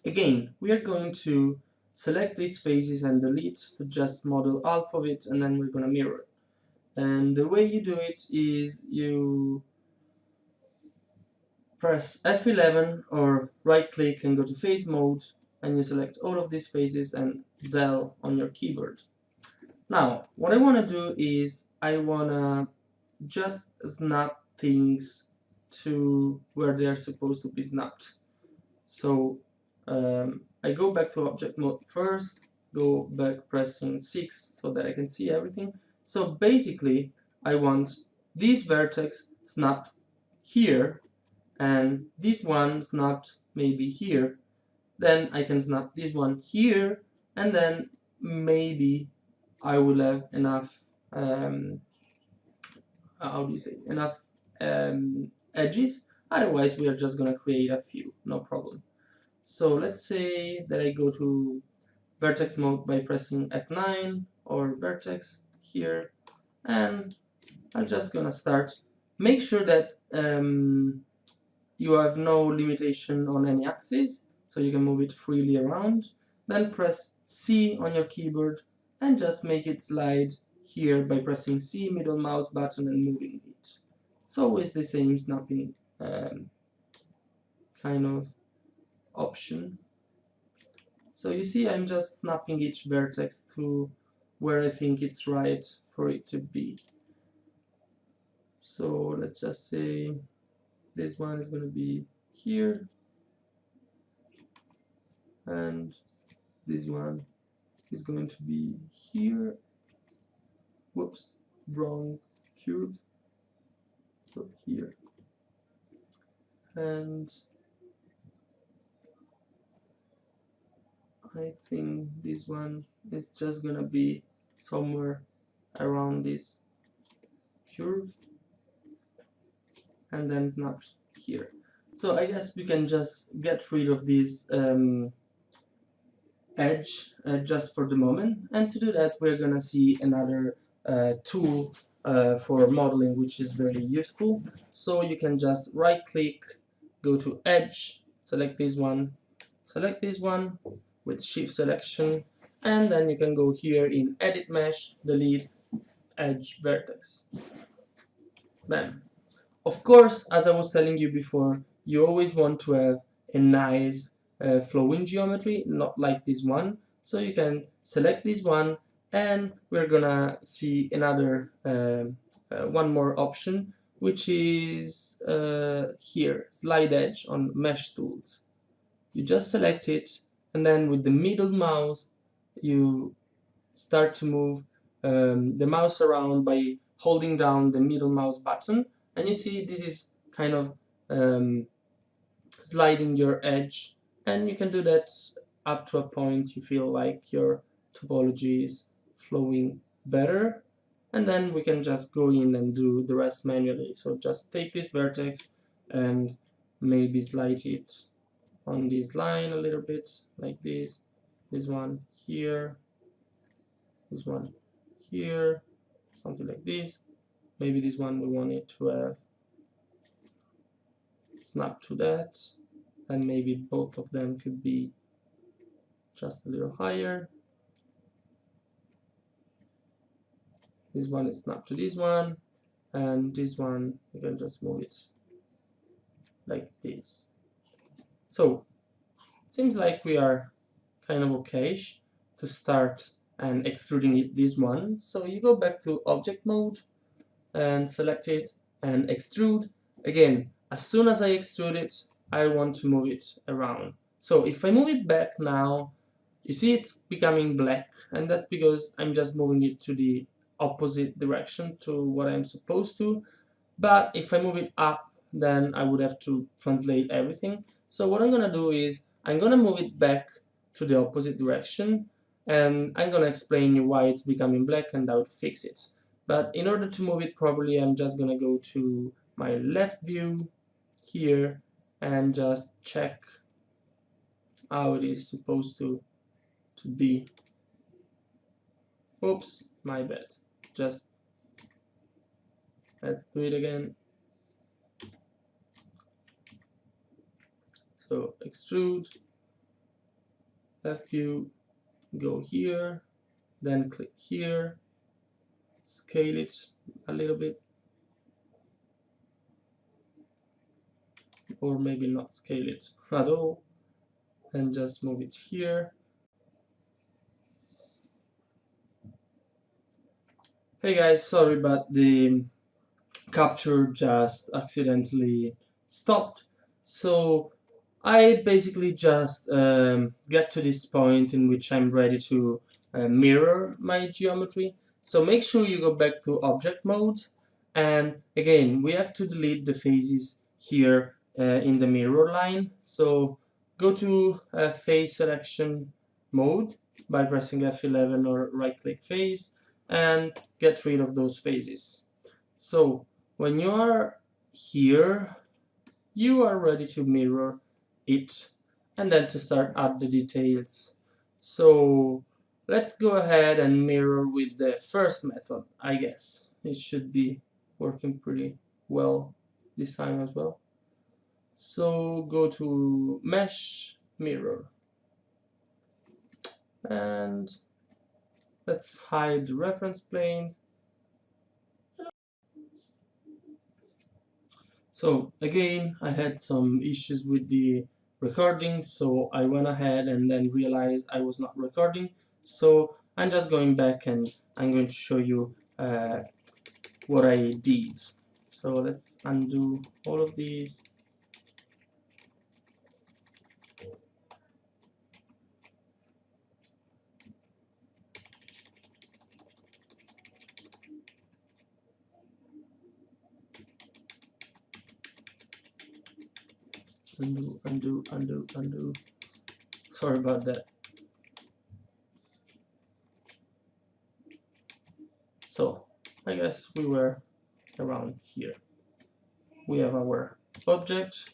again, we are going to select these faces and delete to just model half of it, and then we're gonna mirror it. And the way you do it is you press F11 or right click and go to face mode, and you select all of these faces and del on your keyboard. Now what I want to do is I want to just snap things to where they are supposed to be snapped. So I go back to object mode first, go back pressing 6 so that I can see everything. So basically I want this vertex snapped here, and this one snapped maybe here. Then I can snap this one here, and then maybe I will have enough how do you say, enough edges. Otherwise we are just gonna create a few, no problem. So let's say that I go to vertex mode by pressing F9 or vertex here, and I'm just gonna start. Make sure that you have no limitation on any axis, so you can move it freely around. Then press C on your keyboard and just make it slide here by pressing C, middle mouse button, and moving it. It's always the same snapping kind of option. So you see I'm just snapping each vertex to where I think it's right for it to be. So let's just say this one is going to be here, and this one is going to be here. Whoops, wrong curve. so here, and I think this one is just gonna be somewhere around this curve, and then it's not here. So I guess we can just get rid of this edge just for the moment, and to do that we're gonna see another tool for modeling which is very useful. So you can just right click, go to edge, select this one with shift selection, and then you can go here in edit mesh, delete edge vertex. Bam. Of course, as I was telling you before, you always want to have a nice flowing geometry, not like this one. So you can select this one, and we're gonna see another one more option, which is here, slide edge on mesh tools. You just select it, and then with the middle mouse you start to move the mouse around by holding down the middle mouse button, and you see this is kind of sliding your edge, and you can do that up to a point you feel like your topology is flowing better, and then we can just go in and do the rest manually. So just take this vertex and maybe slide it on this line a little bit, like this one here, this one here, something like this. Maybe this one we want it to have snap to that, and maybe both of them could be just a little higher. This one is snap to this one, and this one you can just move it like this. So it seems like we are kind of okay to start and extruding it, this one. So you go back to object mode and select it and extrude. Again, as soon as I extrude it, I want to move it around. So if I move it back now, you see it's becoming black, and that's because I'm just moving it to the opposite direction to what I'm supposed to. But if I move it up, then I would have to translate everything. So what I'm gonna do is I'm gonna move it back to the opposite direction, and I'm gonna explain you why it's becoming black and how to fix it. But in order to move it properly, I'm just gonna go to my left view here and just check how it is supposed to be. Oops, my bad. Just let's do it again. So extrude, left view, go here, then click here, scale it a little bit, or maybe not scale it at all, and just move it here. Hey guys, sorry, but the capture just accidentally stopped. So I basically just get to this point in which I'm ready to mirror my geometry. So make sure you go back to object mode, and again we have to delete the faces here in the mirror line. So go to face selection mode by pressing F11 or right click face and get rid of those faces. So when you are here, you are ready to mirror it and then to start add the details. So let's go ahead and mirror with the first method. I guess it should be working pretty well this time as well. So go to mesh mirror, and let's hide the reference planes. So again, I had some issues with the recording, so I went ahead and then realized I was not recording. So I'm just going back and I'm going to show you what I did. So let's undo all of these. undo. Sorry about that. So I guess we were around here. We have our object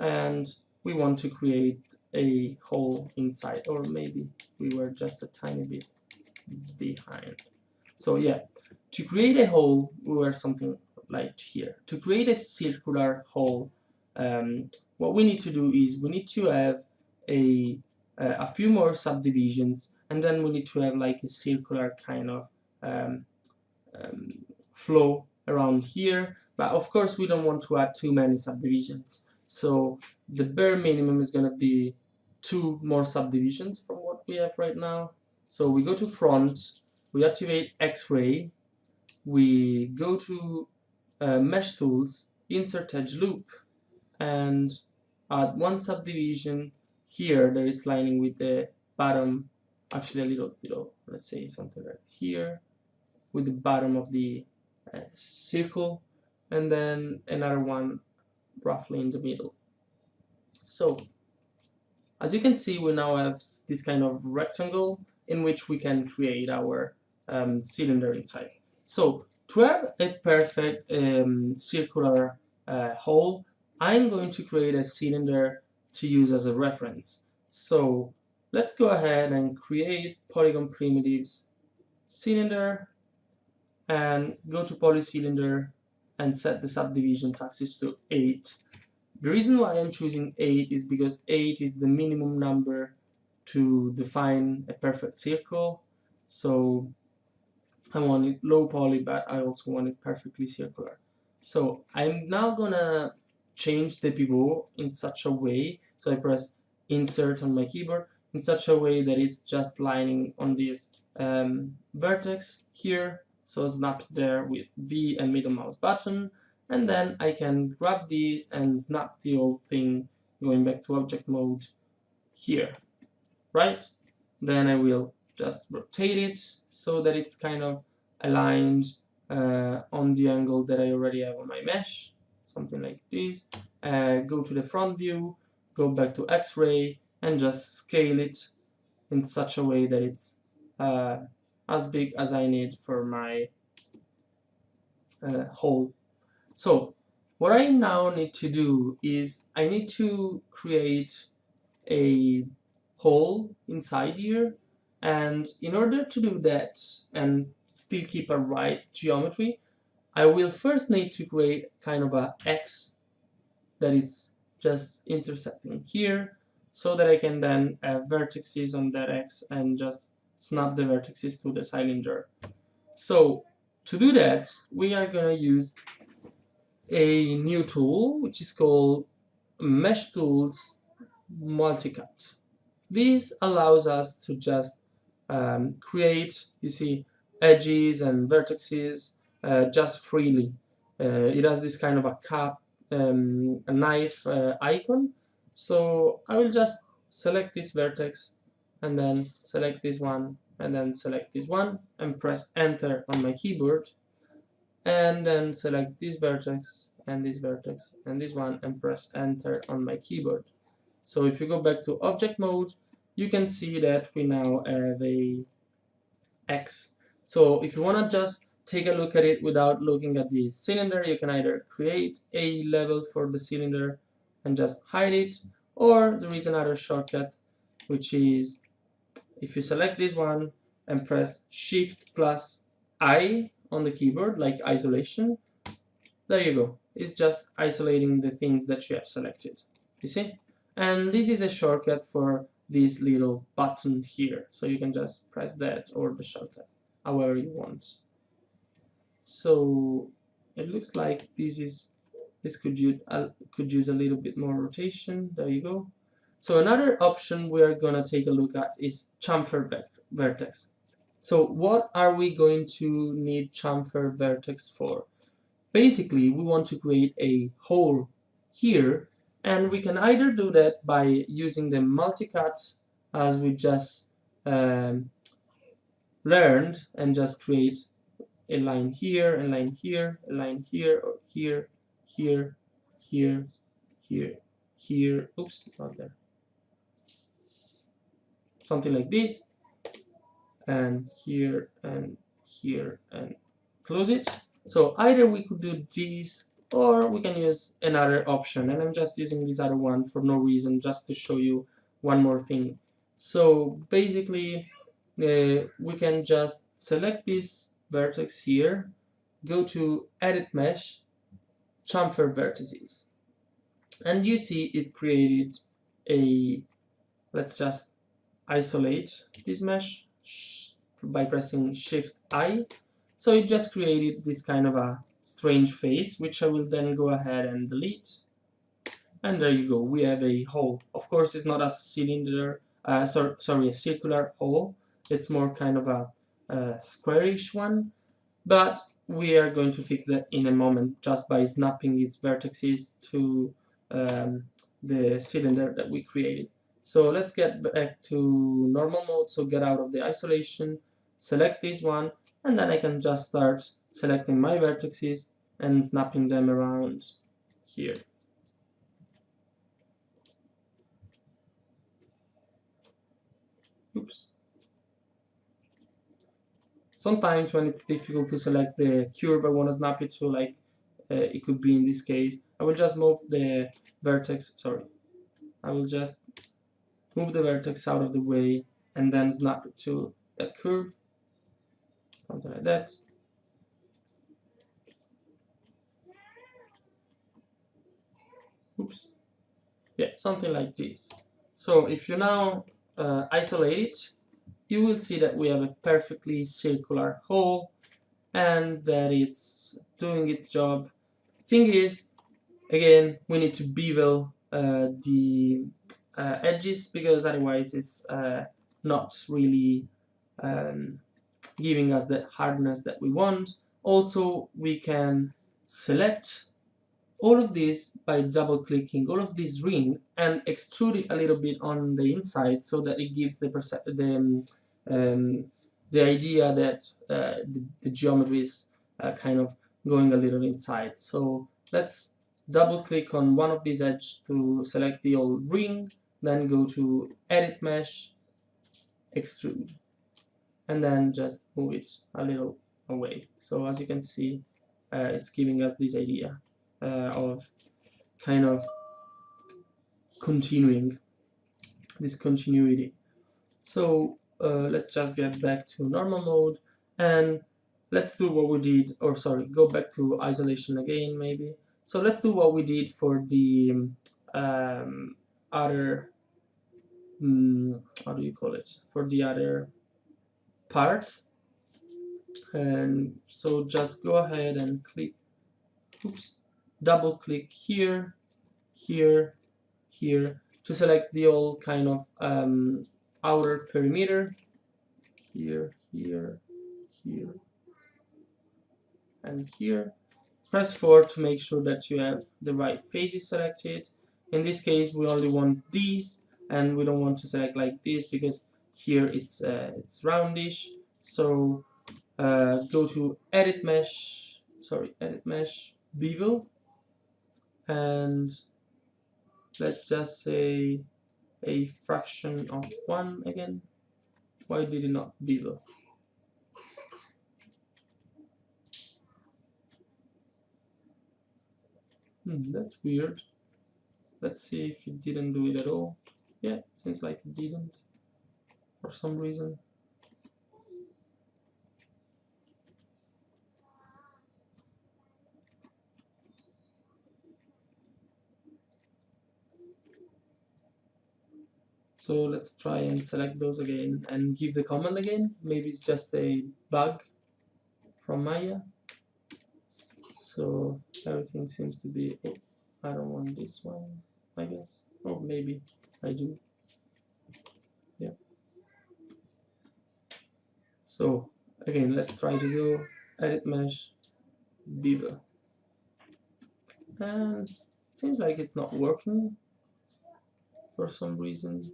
and we want to create a hole inside, or maybe we were just a tiny bit behind. So yeah, to create a hole we were something like here. To create a circular hole, what we need to do is we need to have a few more subdivisions, and then we need to have like a circular kind of flow around here, but of course we don't want to add too many subdivisions, so the bare minimum is going to be 2 more subdivisions from what we have right now. So we go to front, we activate X-ray, we go to mesh tools, insert edge loop, and add 1 subdivision here that is lining with the bottom, actually a little below, let's say something like here, with the bottom of the circle, and then another one roughly in the middle. So as you can see, we now have this kind of rectangle in which we can create our cylinder inside. So to have a perfect circular hole, I'm going to create a cylinder to use as a reference. So let's go ahead and create polygon primitives cylinder, and go to polycylinder and set the subdivisions axis to 8. The reason why I'm choosing 8 is because 8 is the minimum number to define a perfect circle. So I want it low poly, but I also want it perfectly circular. So I'm now gonna change the pivot in such a way, so I press insert on my keyboard in such a way that it's just lining on this vertex here. So snap there with V and middle mouse button, and then I can grab these and snap the whole thing going back to object mode here, right? Then I will just rotate it so that it's kind of aligned on the angle that I already have on my mesh, something like this. Go to the front view, go back to X-ray, and just scale it in such a way that it's as big as I need for my hole. So what I now need to do is I need to create a hole inside here, and in order to do that and still keep a right geometry, I will first need to create kind of a X that it's just intersecting here, so that I can then have vertices on that X and just snap the vertices to the cylinder. So to do that, we are going to use a new tool which is called Mesh Tools Multicut. This allows us to just create, you see, edges and vertices just freely. It has this kind of a cup, a knife icon. So I will just select this vertex and then select this one and then select this one and press enter on my keyboard, and then select this vertex and this vertex and this one and press enter on my keyboard. So if you go back to object mode, you can see that we now have a X. So if you want to just take a look at it without looking at the cylinder, you can either create a level for the cylinder and just hide it, or there is another shortcut, which is if you select this one and press Shift plus I on the keyboard, like isolation, there you go. It's just isolating the things that you have selected, you see? And this is a shortcut for this little button here, so you can just press that or the shortcut however you want. So it looks like this could use a little bit more rotation. There you go. So another option we are gonna take a look at is chamfer vertex. So what are we going to need chamfer vertex for? Basically, we want to create a hole here, and we can either do that by using the multicut as we just learned, and just create a line here, a line here, a line here, or here, here, here, here, here, oops, not there, something like this, and here and here, and close it. So either we could do this, or we can use another option, and I'm just using this other one for no reason, just to show you one more thing. So basically we can just select this vertex here, go to edit mesh, chamfer vertices, and you see it created a, let's just isolate this mesh by pressing Shift I. So it just created this kind of a strange face, which I will then go ahead and delete. And there you go, we have a hole. Of course, it's not a cylinder, a circular hole. It's more kind of a squarish one, but we are going to fix that in a moment just by snapping its vertices to the cylinder that we created. So let's get back to normal mode. So get out of the isolation, select this one, and then I can just start selecting my vertices and snapping them around here. Oops. Sometimes when it's difficult to select the curve I want to snap it to, like it could be in this case, I will just move the vertex, I will just move the vertex out of the way and then snap it to that curve, something like that. Oops. Yeah, something like this. So if you now isolate it, you will see that we have a perfectly circular hole and that it's doing its job. Thing is, again, we need to bevel the edges, because otherwise it's not really giving us the hardness that we want. Also, we can select all of this by double clicking all of this ring and extrude it a little bit on the inside, so that it gives the idea that the geometry is kind of going a little inside. So let's double click on one of these edges to select the old ring, then go to edit mesh, extrude, and then just move it a little away. So as you can see, it's giving us this idea of kind of continuing this continuity. So let's just get back to normal mode and let's do what we did, or sorry, go back to isolation again maybe. So let's do what we did for the other how do you call it, for the other part. And so just go ahead and click, oops, double click here, here, here to select the old kind of outer perimeter, here, here, here, and here. Press 4 to make sure that you have the right faces selected. In this case, we only want these, and we don't want to select like this because here it's roundish. So go to edit mesh, bevel, and let's just say a fraction of 1 again. Why did it not bevel? That's weird. Let's see if it didn't do it at all. Yeah, seems like it didn't for some reason. So let's try and select those again and give the command again. Maybe it's just a bug from Maya. So everything seems to be, oh, I don't want this one, I guess. Oh, maybe I do. Yeah. So again, let's try to do edit mesh, bevel. And it seems like it's not working for some reason.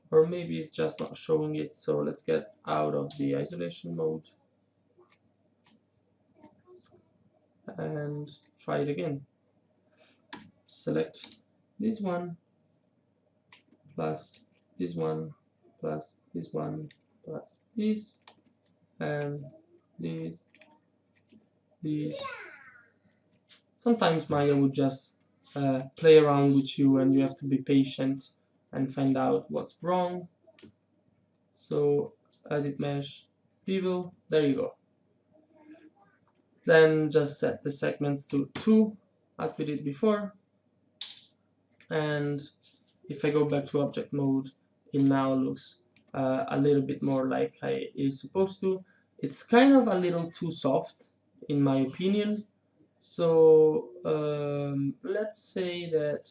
Or maybe it's just not showing it. So let's get out of the isolation mode and try it again. select this one plus this one plus this one plus this and this. Sometimes Maya would just play around with you and you have to be patient and find out what's wrong. So edit mesh, bevel, there you go. Then just set the segments to 2 as we did before. And if I go back to object mode, it now looks a little bit more like it is supposed to. It's kind of a little too soft in my opinion. So let's say that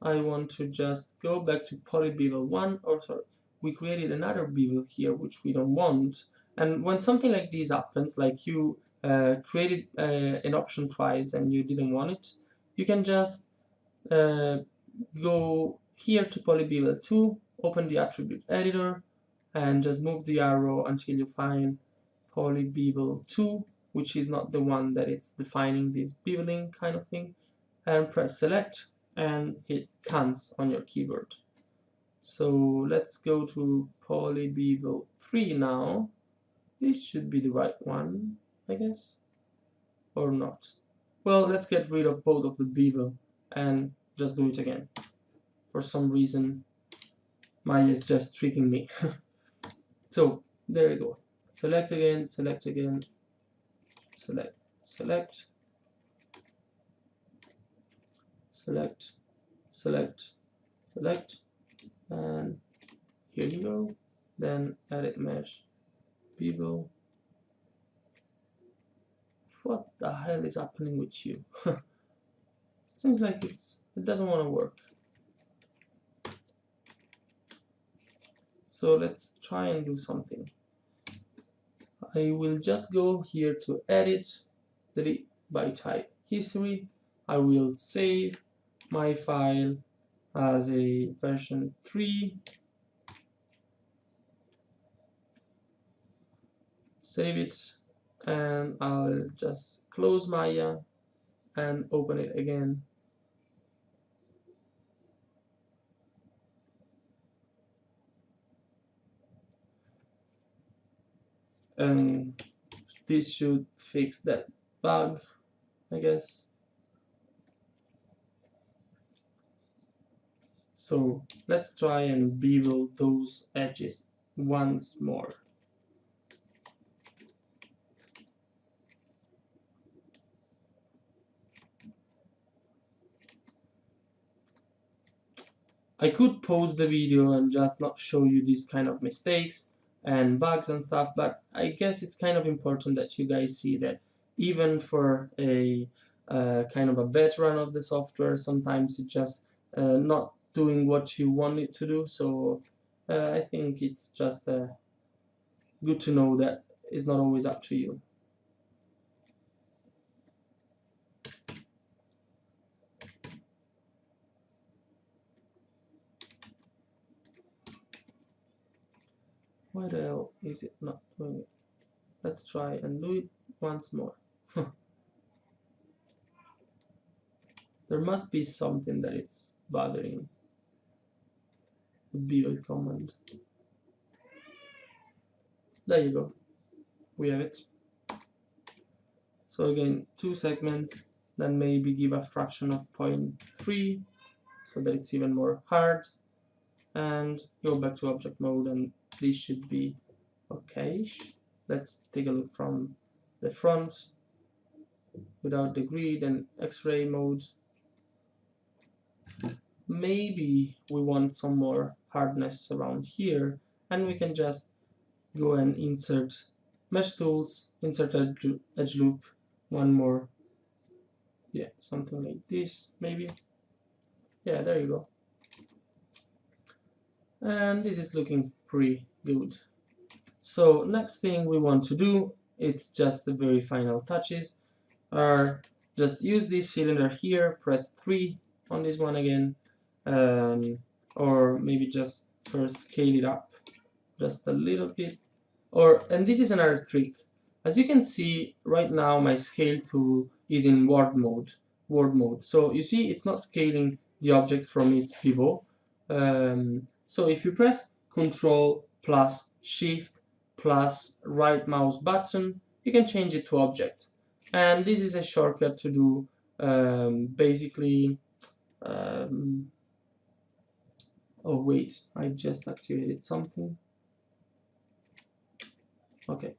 I want to just go back to polybevel 1, or sorry, we created another bevel here which we don't want. And when something like this happens, like you created an option twice and you didn't want it, you can just go here to polybevel 2, open the attribute editor, and just move the arrow until you find polybevel 2, which is not the one that it's defining this beveling kind of thing, and press select and hit cans on your keyboard. So let's go to polybevel 3 now. This should be the right one, I guess, or not. Well, let's get rid of both of the bevel and just do it again. For some reason Maya is just tricking me. So there you go. Select again, select again, select, select, select, select, select, and here you go. Then edit mesh, bevel. What the hell is happening with you? Seems like it doesn't want to work. So let's try and do something. I will just go here to edit, delete by type history. I will save my file as a version 3. Save it, and I'll just close Maya and open it again. And this should fix that bug, I guess. So let's try and bevel those edges once more. I could pause the video and just not show you these kind of mistakes and bugs and stuff, but I guess it's kind of important that you guys see that even for a kind of a veteran of the software, sometimes it's just not doing what you want it to do. So I think it's just good to know that it's not always up to you. Why the hell is it not doing it? Let's try and do it once more. There must be something that it's bothering the bevel command. There you go. We have it. So again, 2 segments, then maybe give a fraction of 0.3 so that it's even more hard, and go back to object mode, and this should be okay. Let's take a look from the front without the grid and X-ray mode. Maybe we want some more hardness around here, and we can just go and insert mesh tools, insert edge loop, one more, yeah, something like this maybe. Yeah, there you go. And this is looking pretty good. So next thing we want to do, it's just the very final touches, are just use this cylinder here, press 3 on this one again, or maybe just first scale it up just a little bit, and this is another trick. As you can see right now, my scale tool is in warp mode, world mode. So you see it's not scaling the object from its pivot. So if you press Control plus Shift plus right mouse button, you can change it to object. And this is a shortcut to do basically oh wait, I just activated something. Okay.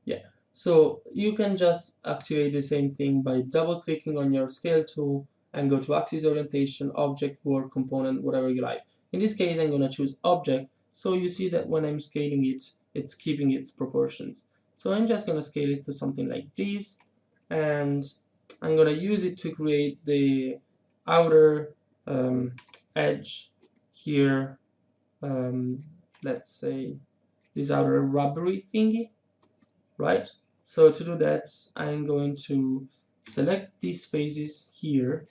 Yeah, so you can just activate the same thing by double clicking on your scale tool and go to axis orientation, object, world, component, whatever you like. In this case, I'm going to choose object, so you see that when I'm scaling it, it's keeping its proportions. So I'm just going to scale it to something like this, and I'm going to use it to create the outer edge here, let's say this outer rubbery thingy, right? So to do that, I'm going to select these faces here,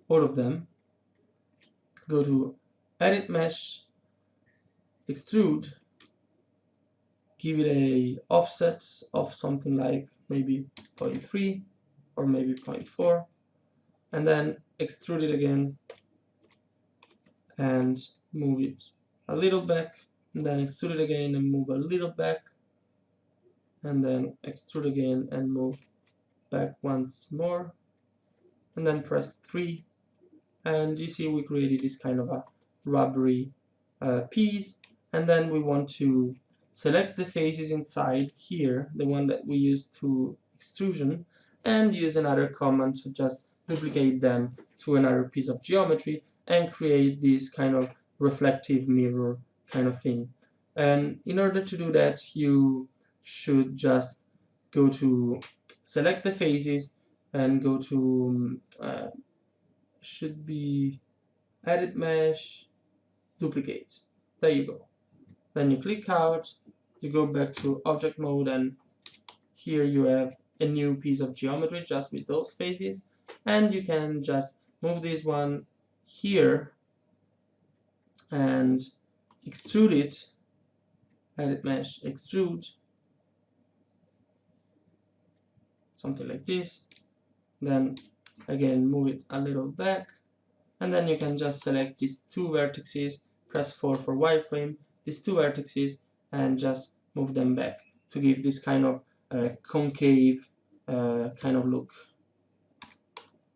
all of them, go to Edit Mesh, Extrude, give it a offset of something like maybe 0.3 or maybe 0.4, and then extrude it again and move it a little back, and then extrude it again and move a little back, and then extrude again and move back once more, and then press 3, and you see we created this kind of a rubbery piece. And then we want to select the faces inside here, the one that we used to extrusion, and use another command to just duplicate them to another piece of geometry and create this kind of reflective mirror kind of thing. And in order to do that, you should just go to select the faces and go to should be Edit Mesh, Duplicate. There you go. Then you click out, you go back to object mode, and here you have a new piece of geometry just with those faces, and you can just move this one here and extrude it. Edit Mesh, Extrude, something like this. Then again move it a little back, and then you can just select these two vertices, press 4 for wireframe, these two vertices, and just move them back to give this kind of concave kind of look,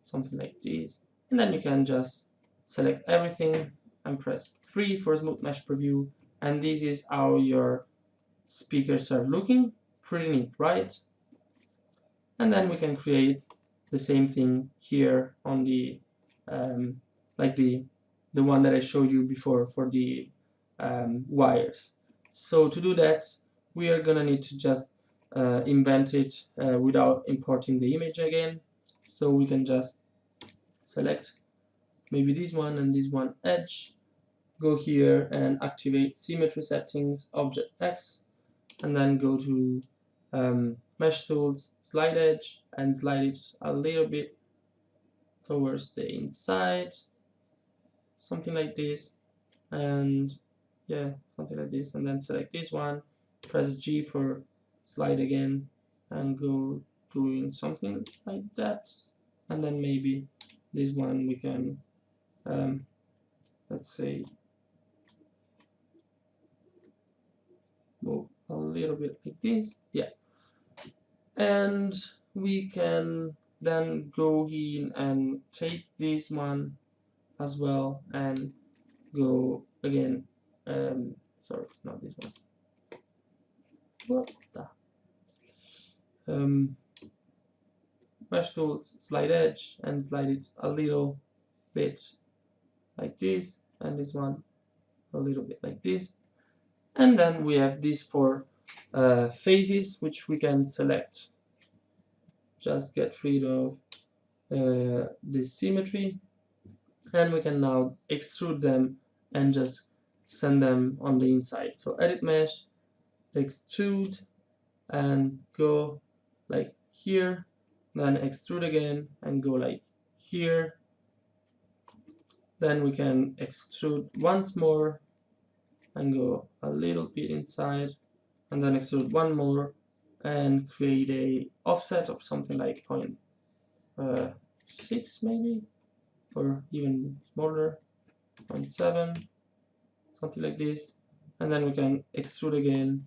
something like this. And then you can just select everything and press 3 for smooth mesh preview, and this is how your speakers are looking. Pretty neat, right? And then we can create the same thing here on the like the one that I showed you before for the wires. So to do that, we are gonna need to just invent it without importing the image again. So we can just select maybe this one and this one edge, go here and activate symmetry settings, object X, and then go to mesh tools, slide edge, and slide it a little bit towards the inside, something like this, and yeah, something like this, and then select this one, press G for slide again, and go doing something like that. And then maybe this one we can let's say move a little bit like this, yeah. And we can then go in and take this one as well and go again, sorry, not this one, what the mesh tools, slide edge, and slide it a little bit like this, and this one a little bit like this. And then we have these four faces which we can select. Just get rid of the symmetry, and we can now extrude them and just send them on the inside. So edit mesh, extrude, and go like here, then extrude again and go like here. Then we can extrude once more and go a little bit inside and then extrude one more and create a offset of something like 0.6 maybe, or even smaller, 0.7, something like this. And then we can extrude again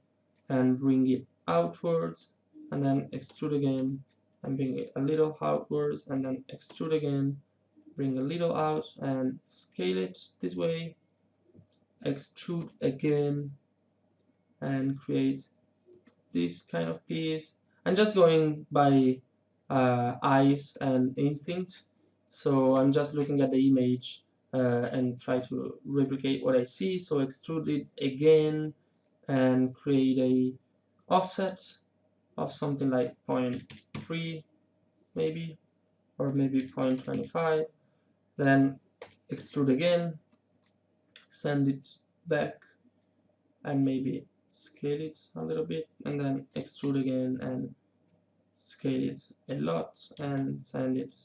and bring it outwards, and then extrude again and bring it a little outwards, and then extrude again, bring a little out and scale it this way, extrude again and create this kind of piece. I'm just going by eyes and instinct, so I'm just looking at the image and try to replicate what I see. So extrude it again and create a offset of something like 0.3 maybe, or maybe 0.25. Then extrude again, send it back and maybe scale it a little bit, and then extrude again and scale it a lot and send it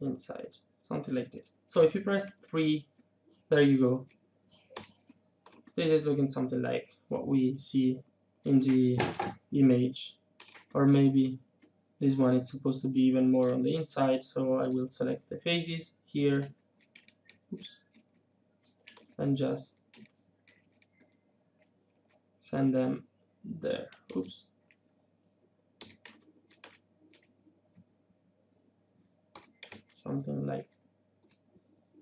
inside, something like this. So if you press 3, there you go. This is looking something like what we see in the image, or maybe this one is supposed to be even more on the inside, so I will select the faces here. Oops. And just send them there. Oops. Something like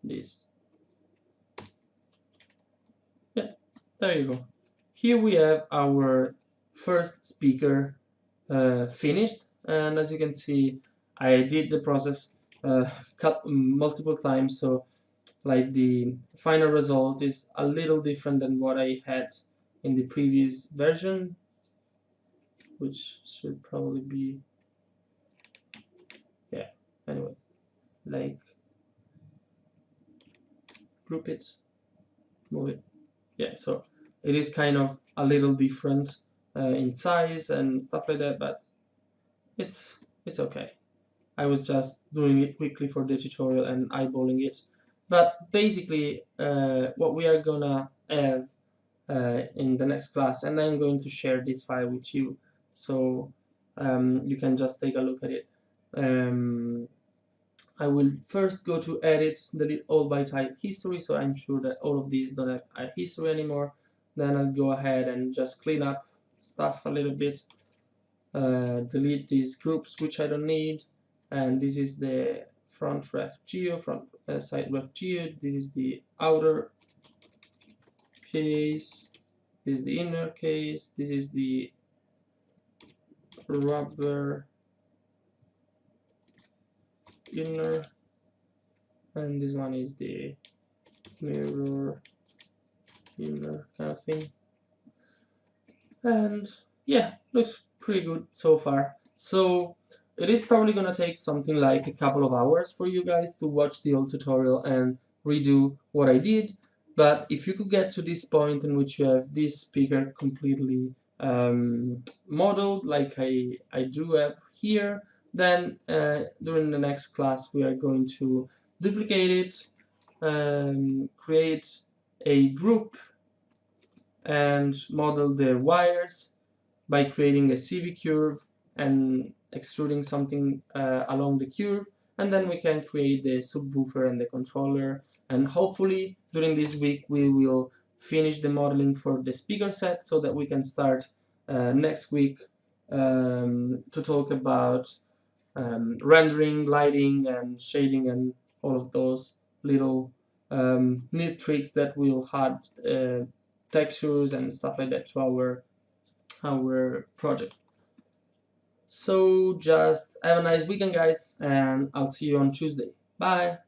this. Yeah, there you go. Here we have our first speaker finished, and as you can see, I did the process cut multiple times, so like the final result is a little different than what I had in the previous version, which should probably be, yeah, anyway, like group it, move it, yeah, so it is kind of a little different in size and stuff like that, but it's okay. I was just doing it quickly for the tutorial and eyeballing it. But basically, what we are gonna have in the next class, and I'm going to share this file with you, so you can just take a look at it. I will first go to edit, delete all by type history, so I'm sure that all of these don't have a history anymore. Then I'll go ahead and just clean up stuff a little bit, delete these groups which I don't need, and this is the front ref geo, side ref geo, this is the outer case, this is the inner case, this is the rubber inner, and this one is the mirror inner kind of thing. And yeah, looks pretty good so far. So it is probably gonna take something like a couple of hours for you guys to watch the old tutorial and redo what I did. But if you could get to this point in which you have this speaker completely modeled like I do have here, then during the next class we are going to duplicate it, create a group and model the wires by creating a CV curve and extruding something along the curve, and then we can create the subwoofer and the controller, and hopefully during this week we will finish the modeling for the speaker set so that we can start next week to talk about rendering, lighting and shading and all of those little neat tricks that will add textures and stuff like that to our project. So just have a nice weekend, guys, and I'll see you on Tuesday. Bye.